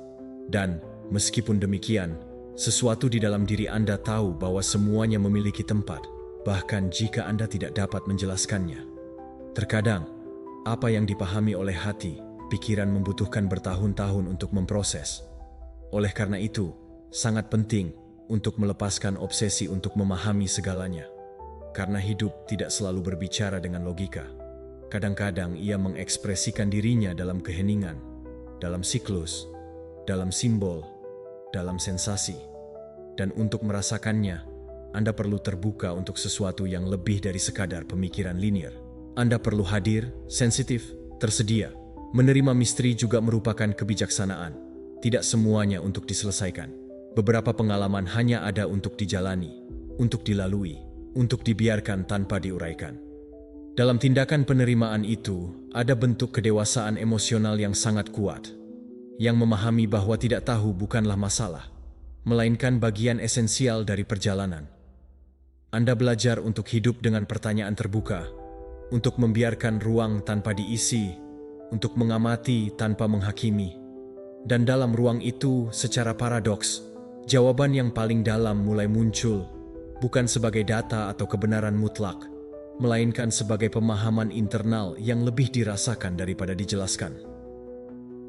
Dan, meskipun demikian, sesuatu di dalam diri Anda tahu bahwa semuanya memiliki tempat, bahkan jika Anda tidak dapat menjelaskannya. Terkadang, apa yang dipahami oleh hati, pikiran membutuhkan bertahun-tahun untuk memproses. Oleh karena itu, sangat penting untuk melepaskan obsesi untuk memahami segalanya. Karena hidup tidak selalu berbicara dengan logika. Kadang-kadang ia mengekspresikan dirinya dalam keheningan, dalam siklus, dalam simbol, dalam sensasi. Dan untuk merasakannya, Anda perlu terbuka untuk sesuatu yang lebih dari sekadar pemikiran linear. Anda perlu hadir, sensitif, tersedia. Menerima misteri juga merupakan kebijaksanaan. Tidak semuanya untuk diselesaikan. Beberapa pengalaman hanya ada untuk dijalani, untuk dilalui, untuk dibiarkan tanpa diuraikan. Dalam tindakan penerimaan itu, ada bentuk kedewasaan emosional yang sangat kuat, yang memahami bahwa tidak tahu bukanlah masalah, melainkan bagian esensial dari perjalanan. Anda belajar untuk hidup dengan pertanyaan terbuka, untuk membiarkan ruang tanpa diisi, untuk mengamati tanpa menghakimi. Dan dalam ruang itu, secara paradoks, jawaban yang paling dalam mulai muncul, bukan sebagai data atau kebenaran mutlak, melainkan sebagai pemahaman internal yang lebih dirasakan daripada dijelaskan.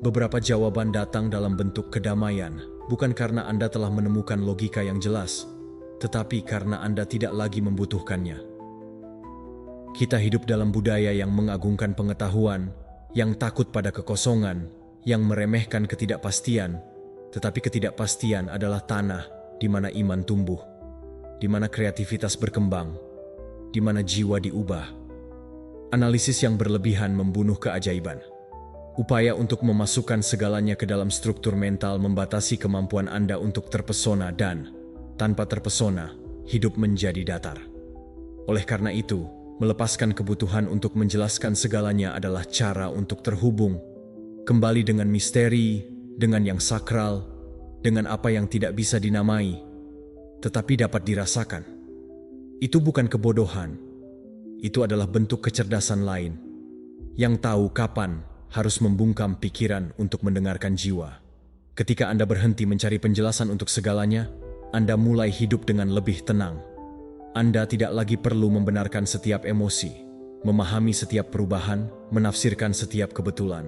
Beberapa jawaban datang dalam bentuk kedamaian, bukan karena Anda telah menemukan logika yang jelas, tetapi karena Anda tidak lagi membutuhkannya. Kita hidup dalam budaya yang mengagungkan pengetahuan, yang takut pada kekosongan, yang meremehkan ketidakpastian. Tetapi ketidakpastian adalah tanah di mana iman tumbuh, di mana kreativitas berkembang, di mana jiwa diubah. Analisis yang berlebihan membunuh keajaiban. Upaya untuk memasukkan segalanya ke dalam struktur mental membatasi kemampuan Anda untuk terpesona dan, tanpa terpesona, hidup menjadi datar. Oleh karena itu, melepaskan kebutuhan untuk menjelaskan segalanya adalah cara untuk terhubung, kembali dengan misteri, dengan yang sakral, dengan apa yang tidak bisa dinamai, tetapi dapat dirasakan. Itu bukan kebodohan, itu adalah bentuk kecerdasan lain, yang tahu kapan harus membungkam pikiran untuk mendengarkan jiwa. Ketika Anda berhenti mencari penjelasan untuk segalanya, Anda mulai hidup dengan lebih tenang. Anda tidak lagi perlu membenarkan setiap emosi. memahami setiap perubahan, menafsirkan setiap kebetulan.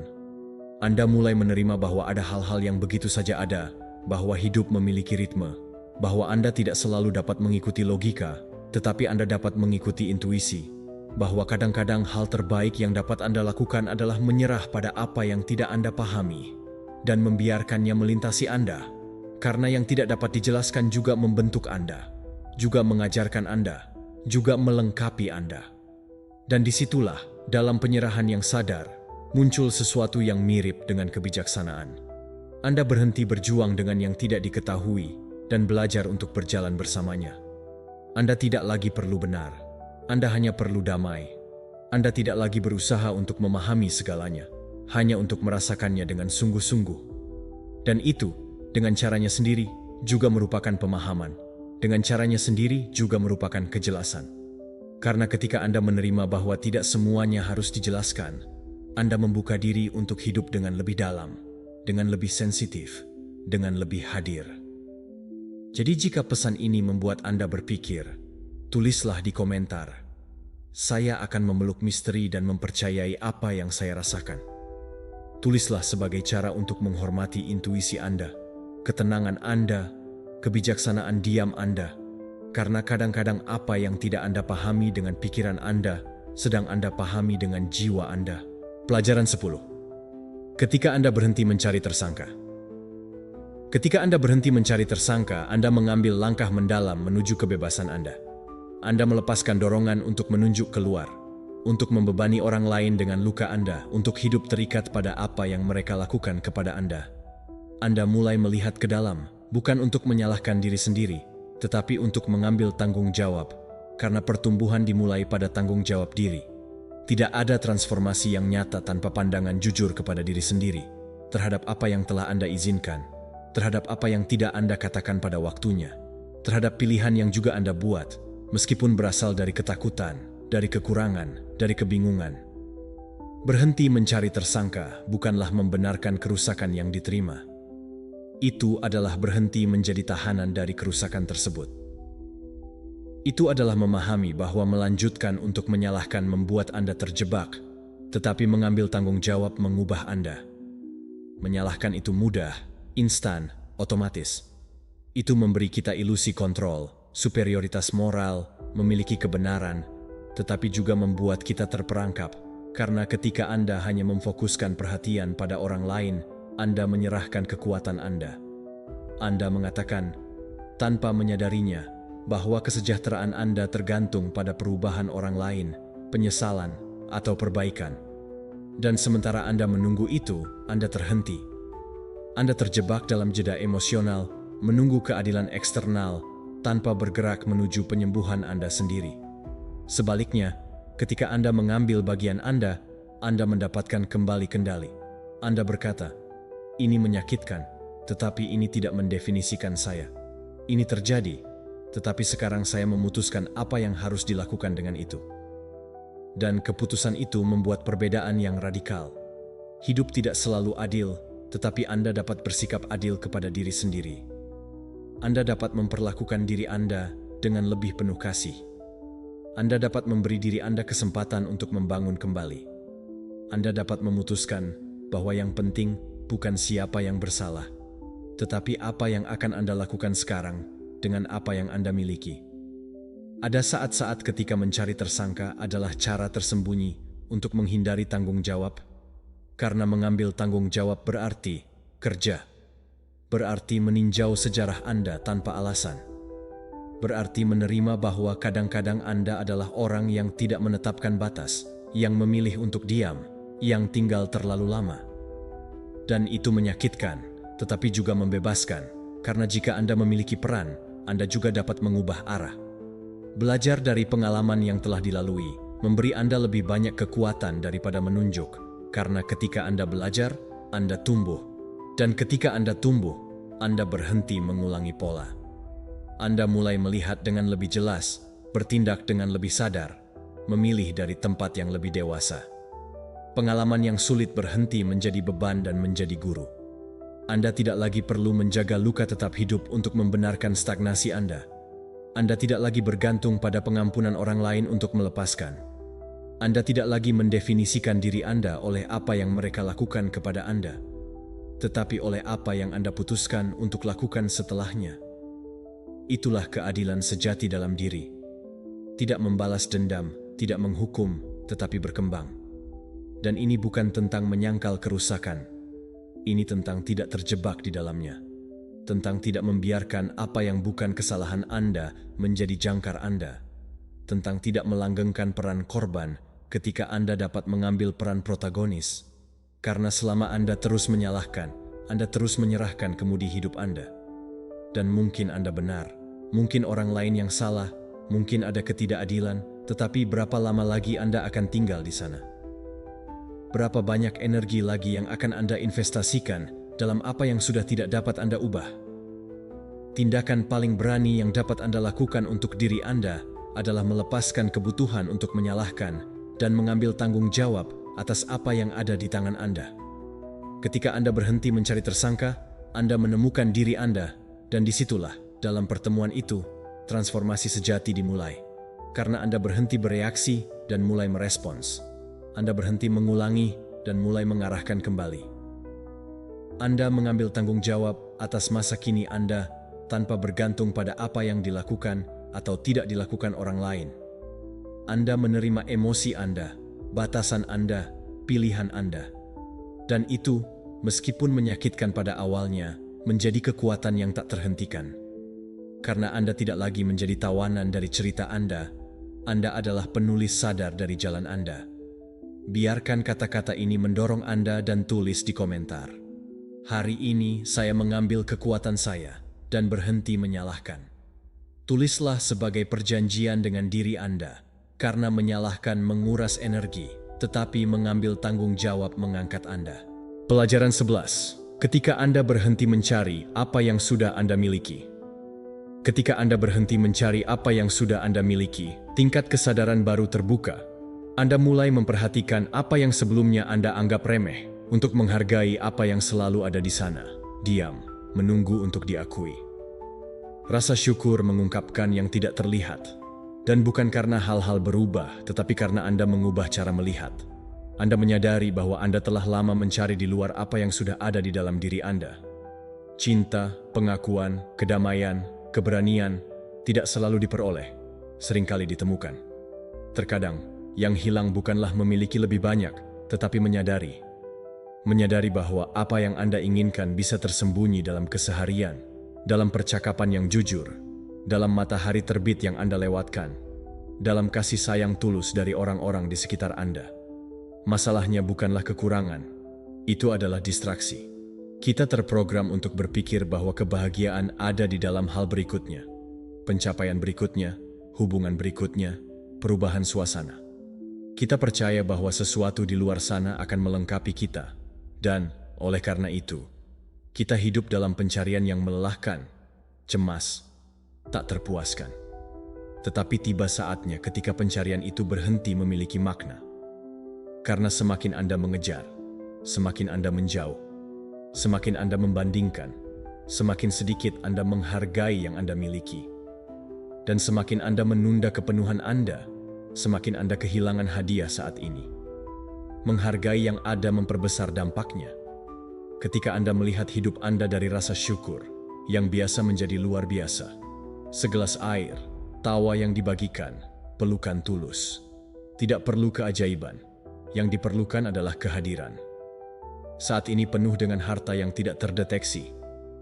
Anda mulai menerima bahwa ada hal-hal yang begitu saja ada, bahwa hidup memiliki ritme, bahwa Anda tidak selalu dapat mengikuti logika, tetapi Anda dapat mengikuti intuisi, bahwa kadang-kadang hal terbaik yang dapat Anda lakukan adalah menyerah pada apa yang tidak Anda pahami dan membiarkannya melintasi Anda, karena yang tidak dapat dijelaskan juga membentuk Anda, juga mengajarkan Anda, juga melengkapi Anda. Dan disitulah, dalam penyerahan yang sadar, muncul sesuatu yang mirip dengan kebijaksanaan. Anda berhenti berjuang dengan yang tidak diketahui dan belajar untuk berjalan bersamanya. Anda tidak lagi perlu benar, Anda hanya perlu damai. Anda tidak lagi berusaha untuk memahami segalanya, hanya untuk merasakannya dengan sungguh-sungguh. Dan itu, dengan caranya sendiri, juga merupakan pemahaman. Dengan caranya sendiri juga merupakan kejelasan. Karena ketika Anda menerima bahwa tidak semuanya harus dijelaskan, Anda membuka diri untuk hidup dengan lebih dalam, dengan lebih sensitif, dengan lebih hadir. Jadi jika pesan ini membuat Anda berpikir, tulislah di komentar. Saya akan memeluk misteri dan mempercayai apa yang saya rasakan. Tulislah sebagai cara untuk menghormati intuisi Anda, ketenangan Anda, kebijaksanaan diam Anda. Karena kadang-kadang apa yang tidak Anda pahami dengan pikiran Anda, sedang Anda pahami dengan jiwa Anda. Pelajaran 10. Ketika Anda berhenti mencari tersangka. Ketika Anda berhenti mencari tersangka, Anda mengambil langkah mendalam menuju kebebasan Anda. Anda melepaskan dorongan untuk menunjuk keluar, untuk membebani orang lain dengan luka Anda, untuk hidup terikat pada apa yang mereka lakukan kepada Anda. Anda mulai melihat ke dalam, bukan untuk menyalahkan diri sendiri, tetapi untuk mengambil tanggung jawab, karena pertumbuhan dimulai pada tanggung jawab diri. Tidak ada transformasi yang nyata tanpa pandangan jujur kepada diri sendiri, terhadap apa yang telah Anda izinkan, terhadap apa yang tidak Anda katakan pada waktunya, terhadap pilihan yang juga Anda buat, meskipun berasal dari ketakutan, dari kekurangan, dari kebingungan. Berhenti mencari tersangka bukanlah membenarkan kerusakan yang diterima. Itu adalah berhenti menjadi tahanan dari kerusakan tersebut. Itu adalah memahami bahwa melanjutkan untuk menyalahkan membuat Anda terjebak, tetapi mengambil tanggung jawab mengubah Anda. Menyalahkan itu mudah, instan, otomatis. Itu memberi kita ilusi kontrol, superioritas moral, memiliki kebenaran, tetapi juga membuat kita terperangkap, karena ketika Anda hanya memfokuskan perhatian pada orang lain, Anda menyerahkan kekuatan Anda. Anda mengatakan, tanpa menyadarinya, bahwa kesejahteraan Anda tergantung pada perubahan orang lain, penyesalan, atau perbaikan. Dan sementara Anda menunggu itu, Anda terhenti. Anda terjebak dalam jeda emosional, menunggu keadilan eksternal, tanpa bergerak menuju penyembuhan Anda sendiri. Sebaliknya, ketika Anda mengambil bagian Anda mendapatkan kembali kendali. Anda berkata, ini menyakitkan, tetapi ini tidak mendefinisikan saya. Ini terjadi, tetapi sekarang saya memutuskan apa yang harus dilakukan dengan itu. Dan keputusan itu membuat perbedaan yang radikal. Hidup tidak selalu adil, tetapi Anda dapat bersikap adil kepada diri sendiri. Anda dapat memperlakukan diri Anda dengan lebih penuh kasih. Anda dapat memberi diri Anda kesempatan untuk membangun kembali. Anda dapat memutuskan bahwa yang penting bukan siapa yang bersalah, tetapi apa yang akan Anda lakukan sekarang dengan apa yang Anda miliki. Ada saat-saat ketika mencari tersangka adalah cara tersembunyi untuk menghindari tanggung jawab, karena mengambil tanggung jawab berarti kerja, berarti meninjau sejarah Anda tanpa alasan, berarti menerima bahwa kadang-kadang Anda adalah orang yang tidak menetapkan batas, yang memilih untuk diam, yang tinggal terlalu lama. Dan itu menyakitkan, tetapi juga membebaskan, karena jika Anda memiliki peran, Anda juga dapat mengubah arah. Belajar dari pengalaman yang telah dilalui, memberi Anda lebih banyak kekuatan daripada menunjuk, karena ketika Anda belajar, Anda tumbuh. Dan ketika Anda tumbuh, Anda berhenti mengulangi pola. Anda mulai melihat dengan lebih jelas, bertindak dengan lebih sadar, memilih dari tempat yang lebih dewasa. Pengalaman yang sulit berhenti menjadi beban dan menjadi guru. Anda tidak lagi perlu menjaga luka tetap hidup untuk membenarkan stagnasi Anda. Anda tidak lagi bergantung pada pengampunan orang lain untuk melepaskan. Anda tidak lagi mendefinisikan diri Anda oleh apa yang mereka lakukan kepada Anda, tetapi oleh apa yang Anda putuskan untuk lakukan setelahnya. Itulah keadilan sejati dalam diri. Tidak membalas dendam, tidak menghukum, tetapi berkembang. Dan ini bukan tentang menyangkal kerusakan. Ini tentang tidak terjebak di dalamnya. Tentang tidak membiarkan apa yang bukan kesalahan Anda menjadi jangkar Anda. Tentang tidak melanggengkan peran korban ketika Anda dapat mengambil peran protagonis. Karena selama Anda terus menyalahkan, Anda terus menyerahkan kemudi hidup Anda. Dan mungkin Anda benar, mungkin orang lain yang salah, mungkin ada ketidakadilan, tetapi berapa lama lagi Anda akan tinggal di sana? Berapa banyak energi lagi yang akan Anda investasikan dalam apa yang sudah tidak dapat Anda ubah? Tindakan paling berani yang dapat Anda lakukan untuk diri Anda adalah melepaskan kebutuhan untuk menyalahkan dan mengambil tanggung jawab atas apa yang ada di tangan Anda. Ketika Anda berhenti mencari tersangka, Anda menemukan diri Anda, dan disitulah, dalam pertemuan itu, transformasi sejati dimulai. Karena Anda berhenti bereaksi dan mulai merespons. Anda berhenti mengulangi dan mulai mengarahkan kembali. Anda mengambil tanggung jawab atas masa kini Anda tanpa bergantung pada apa yang dilakukan atau tidak dilakukan orang lain. Anda menerima emosi Anda, batasan Anda, pilihan Anda. Dan itu, meskipun menyakitkan pada awalnya, menjadi kekuatan yang tak terhentikan. Karena Anda tidak lagi menjadi tawanan dari cerita Anda adalah penulis sadar dari jalan Anda. Biarkan kata-kata ini mendorong Anda dan tulis di komentar. Hari ini saya mengambil kekuatan saya dan berhenti menyalahkan. Tulislah sebagai perjanjian dengan diri Anda, karena menyalahkan menguras energi, tetapi mengambil tanggung jawab mengangkat Anda. Pelajaran 11. Ketika Anda berhenti mencari apa yang sudah Anda miliki. Ketika Anda berhenti mencari apa yang sudah Anda miliki, tingkat kesadaran baru terbuka. Anda mulai memperhatikan apa yang sebelumnya Anda anggap remeh, untuk menghargai apa yang selalu ada di sana, diam, menunggu untuk diakui. Rasa syukur mengungkapkan yang tidak terlihat, dan bukan karena hal-hal berubah, tetapi karena Anda mengubah cara melihat. Anda menyadari bahwa Anda telah lama mencari di luar apa yang sudah ada di dalam diri Anda. Cinta, pengakuan, kedamaian, keberanian tidak selalu diperoleh, seringkali ditemukan. Terkadang, yang hilang bukanlah memiliki lebih banyak, tetapi menyadari. Menyadari bahwa apa yang Anda inginkan bisa tersembunyi dalam keseharian, dalam percakapan yang jujur, dalam matahari terbit yang Anda lewatkan, dalam kasih sayang tulus dari orang-orang di sekitar Anda. Masalahnya bukanlah kekurangan, itu adalah distraksi. Kita terprogram untuk berpikir bahwa kebahagiaan ada di dalam hal berikutnya, pencapaian berikutnya, hubungan berikutnya, perubahan suasana. Kita percaya bahwa sesuatu di luar sana akan melengkapi kita, dan oleh karena itu, kita hidup dalam pencarian yang melelahkan, cemas, tak terpuaskan. Tetapi tiba saatnya ketika pencarian itu berhenti memiliki makna. Karena semakin Anda mengejar, semakin Anda menjauh, semakin Anda membandingkan, semakin sedikit Anda menghargai yang Anda miliki. Dan semakin Anda menunda kepenuhan Anda, semakin Anda kehilangan hadiah saat ini. Menghargai yang ada memperbesar dampaknya. Ketika Anda melihat hidup Anda dari rasa syukur, yang biasa menjadi luar biasa. Segelas air, tawa yang dibagikan, pelukan tulus. Tidak perlu keajaiban, yang diperlukan adalah kehadiran. Saat ini penuh dengan harta yang tidak terdeteksi,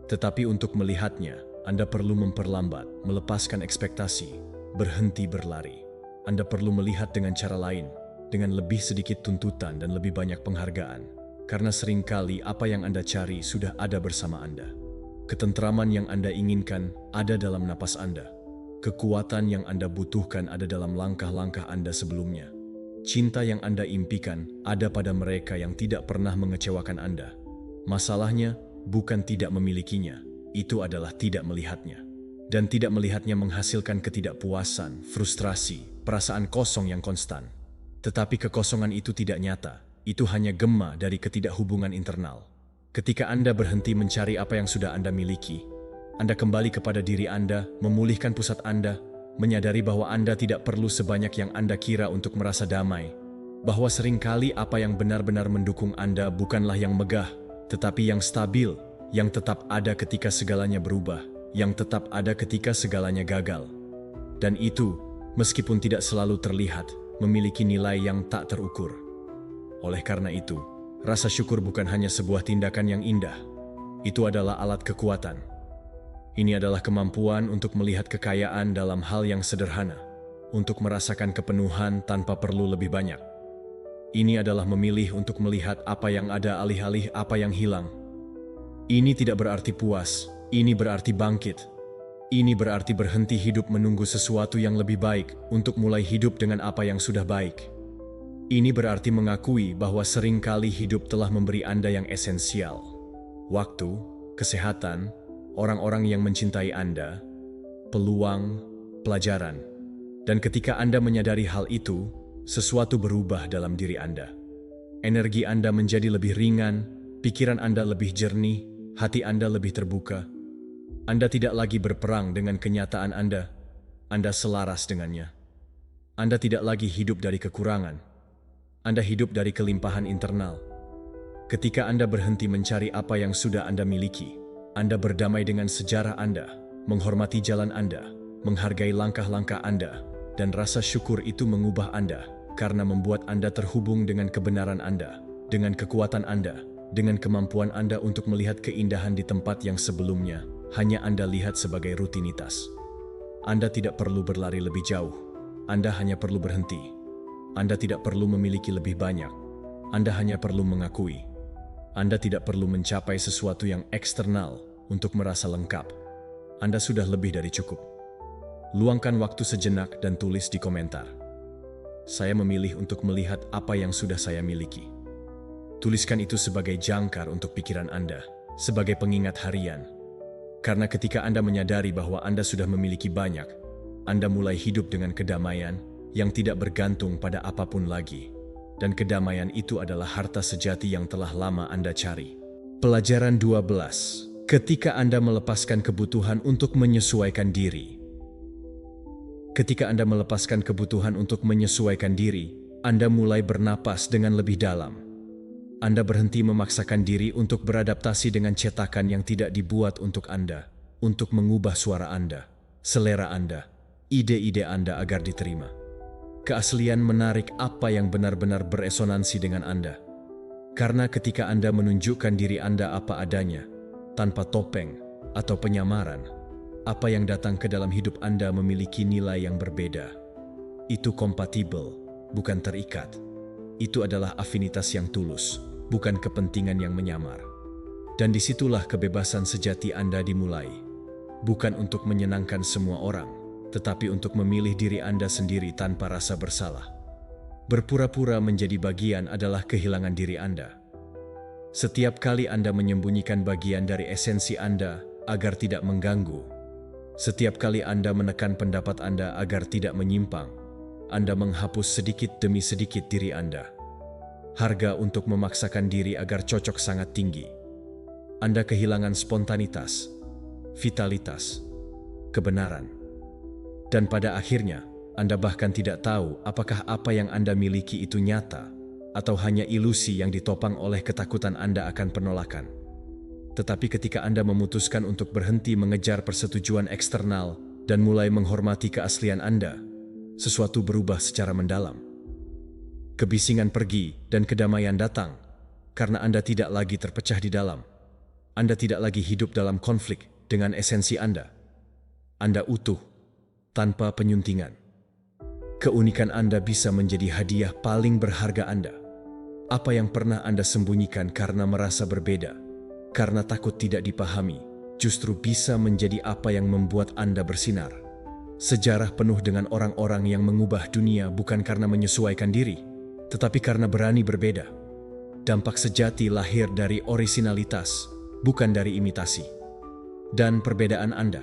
tetapi untuk melihatnya, Anda perlu memperlambat, melepaskan ekspektasi, berhenti berlari. Anda perlu melihat dengan cara lain, dengan lebih sedikit tuntutan dan lebih banyak penghargaan. Karena seringkali apa yang Anda cari sudah ada bersama Anda. Ketentraman yang Anda inginkan ada dalam napas Anda. Kekuatan yang Anda butuhkan ada dalam langkah-langkah Anda sebelumnya. Cinta yang Anda impikan ada pada mereka yang tidak pernah mengecewakan Anda. Masalahnya bukan tidak memilikinya, itu adalah tidak melihatnya. Dan tidak melihatnya menghasilkan ketidakpuasan, frustrasi, perasaan kosong yang konstan. Tetapi kekosongan itu tidak nyata, itu hanya gema dari ketidakhubungan internal. Ketika Anda berhenti mencari apa yang sudah Anda miliki, Anda kembali kepada diri Anda, memulihkan pusat Anda, menyadari bahwa Anda tidak perlu sebanyak yang Anda kira untuk merasa damai, Bahwa seringkali apa yang benar-benar mendukung Anda bukanlah yang megah, tetapi yang stabil, yang tetap ada ketika segalanya berubah, yang tetap ada ketika segalanya gagal. Dan itu, meskipun tidak selalu terlihat, memiliki nilai yang tak terukur. Oleh karena itu, rasa syukur bukan hanya sebuah tindakan yang indah. Itu adalah alat kekuatan. Ini adalah kemampuan untuk melihat kekayaan dalam hal yang sederhana, untuk merasakan kepenuhan tanpa perlu lebih banyak. Ini adalah memilih untuk melihat apa yang ada alih-alih apa yang hilang. Ini tidak berarti puas, ini berarti bangkit. Ini berarti berhenti hidup menunggu sesuatu yang lebih baik untuk mulai hidup dengan apa yang sudah baik. Ini berarti mengakui bahwa seringkali hidup telah memberi Anda yang esensial. Waktu, kesehatan, orang-orang yang mencintai Anda, peluang, pelajaran. Dan ketika Anda menyadari hal itu, sesuatu berubah dalam diri Anda. Energi Anda menjadi lebih ringan, pikiran Anda lebih jernih, hati Anda lebih terbuka. Anda tidak lagi berperang dengan kenyataan Anda selaras dengannya. Anda tidak lagi hidup dari kekurangan. Anda hidup dari kelimpahan internal. Ketika Anda berhenti mencari apa yang sudah Anda miliki, Anda berdamai dengan sejarah Anda, menghormati jalan Anda, menghargai langkah-langkah Anda, dan rasa syukur itu mengubah Anda karena membuat Anda terhubung dengan kebenaran Anda, dengan kekuatan Anda, dengan kemampuan Anda untuk melihat keindahan di tempat yang sebelumnya hanya Anda lihat sebagai rutinitas. Anda tidak perlu berlari lebih jauh. Anda hanya perlu berhenti. Anda tidak perlu memiliki lebih banyak. Anda hanya perlu mengakui. Anda tidak perlu mencapai sesuatu yang eksternal untuk merasa lengkap. Anda sudah lebih dari cukup. Luangkan waktu sejenak dan tulis di komentar. Saya memilih untuk melihat apa yang sudah saya miliki. Tuliskan itu sebagai jangkar untuk pikiran Anda, sebagai pengingat harian. Karena ketika Anda menyadari bahwa Anda sudah memiliki banyak, Anda mulai hidup dengan kedamaian yang tidak bergantung pada apapun lagi. Dan kedamaian itu adalah harta sejati yang telah lama Anda cari. Pelajaran 12. Ketika Anda melepaskan kebutuhan untuk menyesuaikan diri. Ketika Anda melepaskan kebutuhan untuk menyesuaikan diri, Anda mulai bernapas dengan lebih dalam. Anda berhenti memaksakan diri untuk beradaptasi dengan cetakan yang tidak dibuat untuk Anda, untuk mengubah suara Anda, selera Anda, ide-ide Anda agar diterima. Keaslian menarik apa yang benar-benar beresonansi dengan Anda. Karena ketika Anda menunjukkan diri Anda apa adanya, tanpa topeng atau penyamaran, apa yang datang ke dalam hidup Anda memiliki nilai yang berbeda. Itu kompatibel, bukan terikat. Itu adalah afinitas yang tulus, bukan kepentingan yang menyamar. Dan disitulah kebebasan sejati Anda dimulai. Bukan untuk menyenangkan semua orang, tetapi untuk memilih diri Anda sendiri tanpa rasa bersalah. Berpura-pura menjadi bagian adalah kehilangan diri Anda. Setiap kali Anda menyembunyikan bagian dari esensi Anda agar tidak mengganggu, setiap kali Anda menekan pendapat Anda agar tidak menyimpang, Anda menghapus sedikit demi sedikit diri Anda. Harga untuk memaksakan diri agar cocok sangat tinggi. Anda kehilangan spontanitas, vitalitas, kebenaran. Dan pada akhirnya, Anda bahkan tidak tahu apakah apa yang Anda miliki itu nyata, atau hanya ilusi yang ditopang oleh ketakutan Anda akan penolakan. Tetapi ketika Anda memutuskan untuk berhenti mengejar persetujuan eksternal dan mulai menghormati keaslian Anda, sesuatu berubah secara mendalam. Kebisingan pergi dan kedamaian datang, karena Anda tidak lagi terpecah di dalam. Anda tidak lagi hidup dalam konflik dengan esensi Anda. Anda utuh, tanpa penyuntingan. Keunikan Anda bisa menjadi hadiah paling berharga Anda. Apa yang pernah Anda sembunyikan karena merasa berbeda, karena takut tidak dipahami, justru bisa menjadi apa yang membuat Anda bersinar. Sejarah penuh dengan orang-orang yang mengubah dunia bukan karena menyesuaikan diri, tetapi karena berani berbeda. Dampak sejati lahir dari orisinalitas, bukan dari imitasi. Dan perbedaan Anda,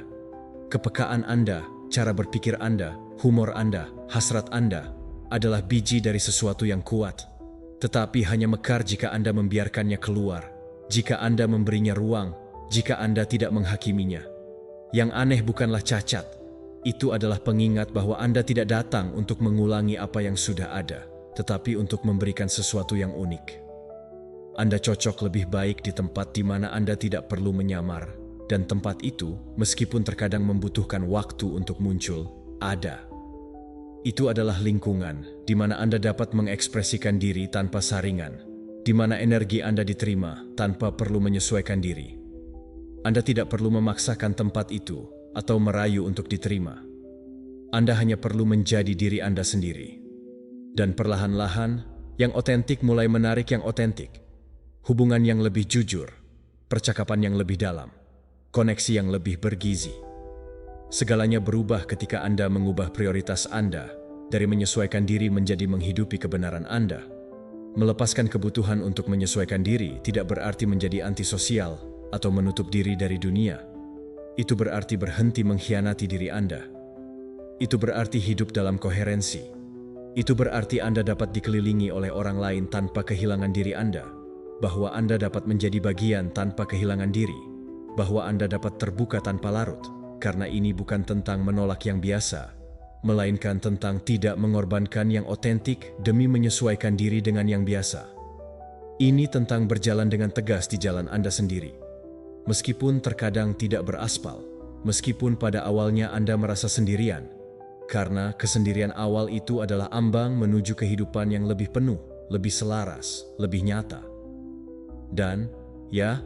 kepekaan Anda, cara berpikir Anda, humor Anda, hasrat Anda, adalah biji dari sesuatu yang kuat. Tetapi hanya mekar jika Anda membiarkannya keluar, jika Anda memberinya ruang, jika Anda tidak menghakiminya. Yang aneh bukanlah cacat, itu adalah pengingat bahwa Anda tidak datang untuk mengulangi apa yang sudah ada, tetapi untuk memberikan sesuatu yang unik. Anda cocok lebih baik di tempat di mana Anda tidak perlu menyamar, dan tempat itu, meskipun terkadang membutuhkan waktu untuk muncul, ada. Itu adalah lingkungan di mana Anda dapat mengekspresikan diri tanpa saringan, di mana energi Anda diterima tanpa perlu menyesuaikan diri. Anda tidak perlu memaksakan tempat itu atau merayu untuk diterima. Anda hanya perlu menjadi diri Anda sendiri. Dan perlahan-lahan, yang otentik mulai menarik yang otentik. Hubungan yang lebih jujur, percakapan yang lebih dalam, koneksi yang lebih bergizi. Segalanya berubah ketika Anda mengubah prioritas Anda dari menyesuaikan diri menjadi menghidupi kebenaran Anda. Melepaskan kebutuhan untuk menyesuaikan diri tidak berarti menjadi antisosial atau menutup diri dari dunia. Itu berarti berhenti mengkhianati diri Anda. Itu berarti hidup dalam koherensi. Itu berarti Anda dapat dikelilingi oleh orang lain tanpa kehilangan diri Anda. Bahwa Anda dapat menjadi bagian tanpa kehilangan diri, bahwa Anda dapat terbuka tanpa larut, karena ini bukan tentang menolak yang biasa, melainkan tentang tidak mengorbankan yang otentik demi menyesuaikan diri dengan yang biasa. Ini tentang berjalan dengan tegas di jalan Anda sendiri. Meskipun terkadang tidak beraspal, meskipun pada awalnya Anda merasa sendirian, karena kesendirian awal itu adalah ambang menuju kehidupan yang lebih penuh, lebih selaras, lebih nyata. Dan, ya,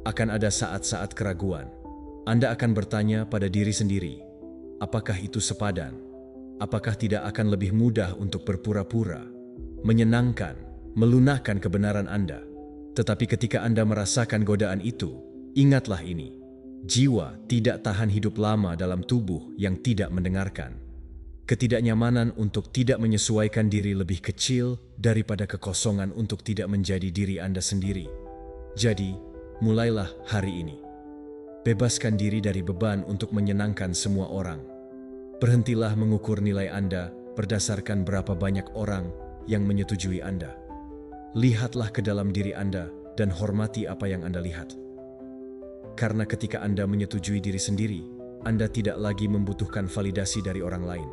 akan ada saat-saat keraguan. Anda akan bertanya pada diri sendiri, apakah itu sepadan? Apakah tidak akan lebih mudah untuk berpura-pura, menyenangkan, melunakkan kebenaran Anda? Tetapi ketika Anda merasakan godaan itu, ingatlah ini, jiwa tidak tahan hidup lama dalam tubuh yang tidak mendengarkan. Ketidaknyamanan untuk tidak menyesuaikan diri lebih kecil daripada kekosongan untuk tidak menjadi diri Anda sendiri. Jadi, mulailah hari ini. Bebaskan diri dari beban untuk menyenangkan semua orang. Berhentilah mengukur nilai Anda berdasarkan berapa banyak orang yang menyetujui Anda. Lihatlah ke dalam diri Anda dan hormati apa yang Anda lihat. Karena ketika Anda menyetujui diri sendiri, Anda tidak lagi membutuhkan validasi dari orang lain.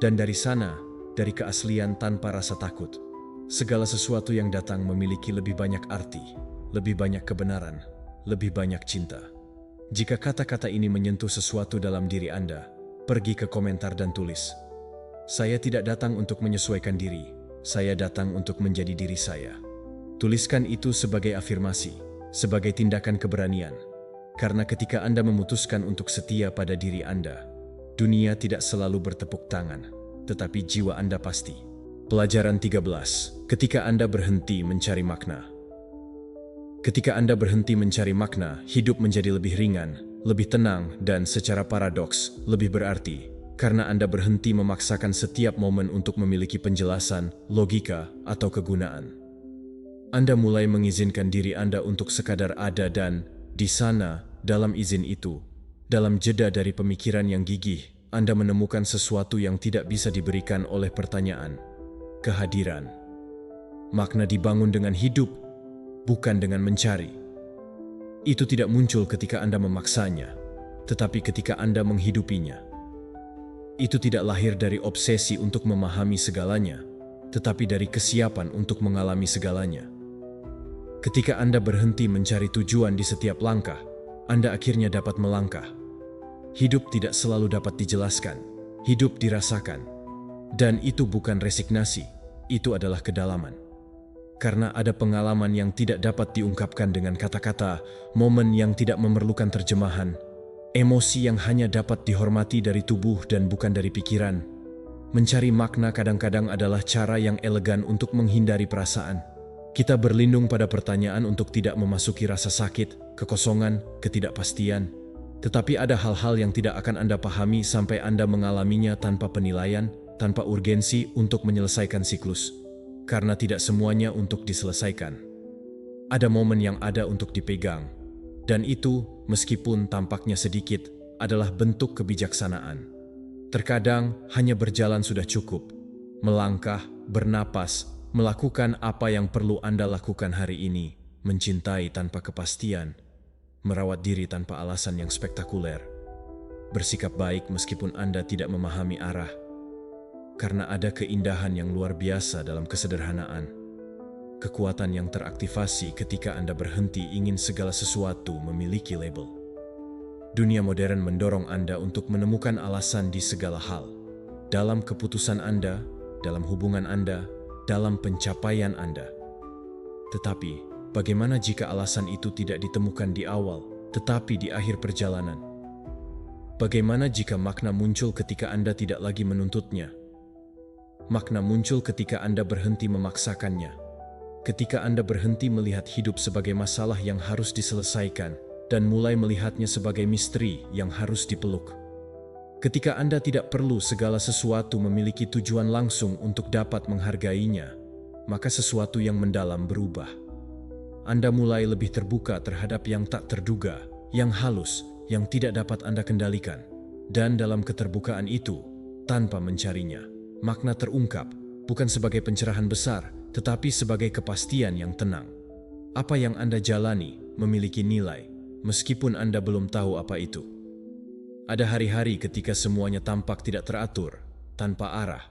Dan dari sana, dari keaslian tanpa rasa takut, segala sesuatu yang datang memiliki lebih banyak arti, lebih banyak kebenaran, lebih banyak cinta. Jika kata-kata ini menyentuh sesuatu dalam diri Anda, pergi ke komentar dan tulis, "Saya tidak datang untuk menyesuaikan diri, saya datang untuk menjadi diri saya." Tuliskan itu sebagai afirmasi, sebagai tindakan keberanian. Karena ketika Anda memutuskan untuk setia pada diri Anda, dunia tidak selalu bertepuk tangan, tetapi jiwa Anda pasti. Pelajaran 13. Ketika Anda berhenti mencari makna. Ketika Anda berhenti mencari makna, hidup menjadi lebih ringan, lebih tenang, dan secara paradoks, lebih berarti. Karena Anda berhenti memaksakan setiap momen untuk memiliki penjelasan, logika, atau kegunaan. Anda mulai mengizinkan diri Anda untuk sekadar ada dan, di sana, dalam izin itu, dalam jeda dari pemikiran yang gigih, Anda menemukan sesuatu yang tidak bisa diberikan oleh pertanyaan. Kehadiran. Makna dibangun dengan hidup, bukan dengan mencari. Itu tidak muncul ketika Anda memaksanya, tetapi ketika Anda menghidupinya. Itu tidak lahir dari obsesi untuk memahami segalanya, tetapi dari kesiapan untuk mengalami segalanya. Ketika Anda berhenti mencari tujuan di setiap langkah, Anda akhirnya dapat melangkah. Hidup tidak selalu dapat dijelaskan, hidup dirasakan. Dan itu bukan resignasi, itu adalah kedalaman. Karena ada pengalaman yang tidak dapat diungkapkan dengan kata-kata, momen yang tidak memerlukan terjemahan, emosi yang hanya dapat dihormati dari tubuh dan bukan dari pikiran. Mencari makna kadang-kadang adalah cara yang elegan untuk menghindari perasaan. Kita berlindung pada pertanyaan untuk tidak memasuki rasa sakit, kekosongan, ketidakpastian. Tetapi ada hal-hal yang tidak akan Anda pahami sampai Anda mengalaminya tanpa penilaian, tanpa urgensi untuk menyelesaikan siklus. Karena tidak semuanya untuk diselesaikan. Ada momen yang ada untuk dipegang. Dan itu, meskipun tampaknya sedikit, adalah bentuk kebijaksanaan. Terkadang hanya berjalan sudah cukup. Melangkah, bernapas, melakukan apa yang perlu Anda lakukan hari ini, mencintai tanpa kepastian, merawat diri tanpa alasan yang spektakuler, bersikap baik meskipun Anda tidak memahami arah. karena ada keindahan yang luar biasa dalam kesederhanaan. Kekuatan yang teraktivasi ketika Anda berhenti ingin segala sesuatu memiliki label. Dunia modern mendorong Anda untuk menemukan alasan di segala hal. Dalam keputusan Anda, dalam hubungan Anda, dalam pencapaian Anda. Tetapi, bagaimana jika alasan itu tidak ditemukan di awal, tetapi di akhir perjalanan? Bagaimana jika makna muncul ketika Anda tidak lagi menuntutnya? Makna muncul ketika Anda berhenti memaksakannya. Ketika Anda berhenti melihat hidup sebagai masalah yang harus diselesaikan dan mulai melihatnya sebagai misteri yang harus dipeluk. Ketika Anda tidak perlu segala sesuatu memiliki tujuan langsung untuk dapat menghargainya, maka sesuatu yang mendalam berubah. Anda mulai lebih terbuka terhadap yang tak terduga, yang halus, yang tidak dapat Anda kendalikan. Dan dalam keterbukaan itu, tanpa mencarinya, makna terungkap bukan sebagai pencerahan besar, tetapi sebagai kepastian yang tenang. Apa yang Anda jalani memiliki nilai, meskipun Anda belum tahu apa itu. Ada hari-hari ketika semuanya tampak tidak teratur, tanpa arah.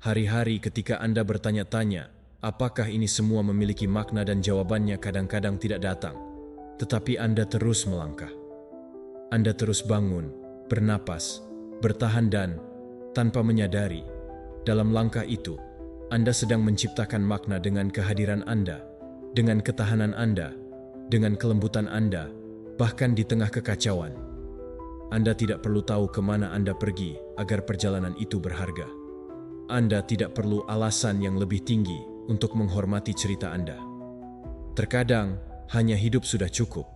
Hari-hari ketika Anda bertanya-tanya, apakah ini semua memiliki makna, dan jawabannya kadang-kadang tidak datang. Tetapi Anda terus melangkah. Anda terus bangun, bernapas, bertahan dan, tanpa menyadari, dalam langkah itu, Anda sedang menciptakan makna dengan kehadiran Anda, dengan ketahanan Anda, dengan kelembutan Anda, bahkan di tengah kekacauan. Anda tidak perlu tahu kemana Anda pergi agar perjalanan itu berharga. Anda tidak perlu alasan yang lebih tinggi untuk menghormati cerita Anda. Terkadang, hanya hidup sudah cukup.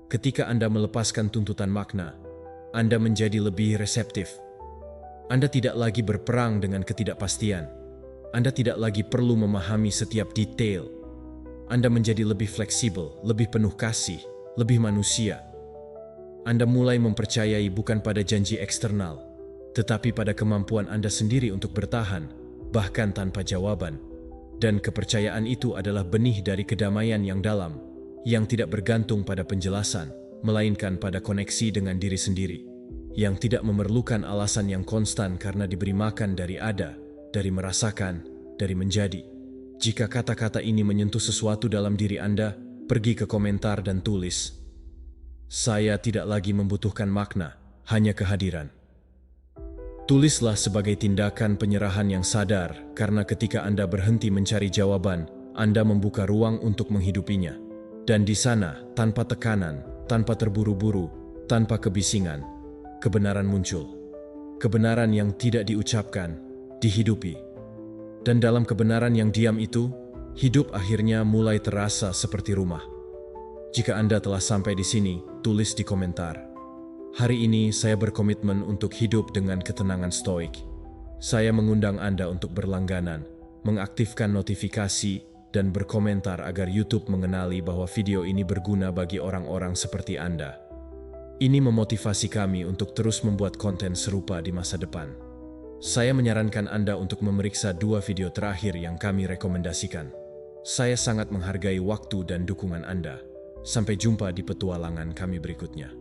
Ketika Anda melepaskan tuntutan makna, Anda menjadi lebih reseptif. Anda tidak lagi berperang dengan ketidakpastian. Anda tidak lagi perlu memahami setiap detail. Anda menjadi lebih fleksibel, lebih penuh kasih, lebih manusia. Anda mulai mempercayai bukan pada janji eksternal, tetapi pada kemampuan Anda sendiri untuk bertahan, bahkan tanpa jawaban. Dan kepercayaan itu adalah benih dari kedamaian yang dalam, yang tidak bergantung pada penjelasan, melainkan pada koneksi dengan diri sendiri, yang tidak memerlukan alasan yang konstan karena diberi makan dari ada, dari merasakan, dari menjadi. Jika kata-kata ini menyentuh sesuatu dalam diri Anda, pergi ke komentar dan tulis, "Saya tidak lagi membutuhkan makna, hanya kehadiran." Tulislah sebagai tindakan penyerahan yang sadar, karena ketika Anda berhenti mencari jawaban, Anda membuka ruang untuk menghidupinya. Dan di sana, tanpa tekanan, tanpa terburu-buru, tanpa kebisingan, kebenaran muncul. Kebenaran yang tidak diucapkan, dihidupi. Dan dalam kebenaran yang diam itu, hidup akhirnya mulai terasa seperti rumah. Jika Anda telah sampai di sini, tulis di komentar, "Hari ini saya berkomitmen untuk hidup dengan ketenangan stoik." Saya mengundang Anda untuk berlangganan, mengaktifkan notifikasi, dan berkomentar agar YouTube mengenali bahwa video ini berguna bagi orang-orang seperti Anda. Ini memotivasi kami untuk terus membuat konten serupa di masa depan. Saya menyarankan Anda untuk memeriksa 2 video terakhir yang kami rekomendasikan. Saya sangat menghargai waktu dan dukungan Anda. Sampai jumpa di petualangan kami berikutnya.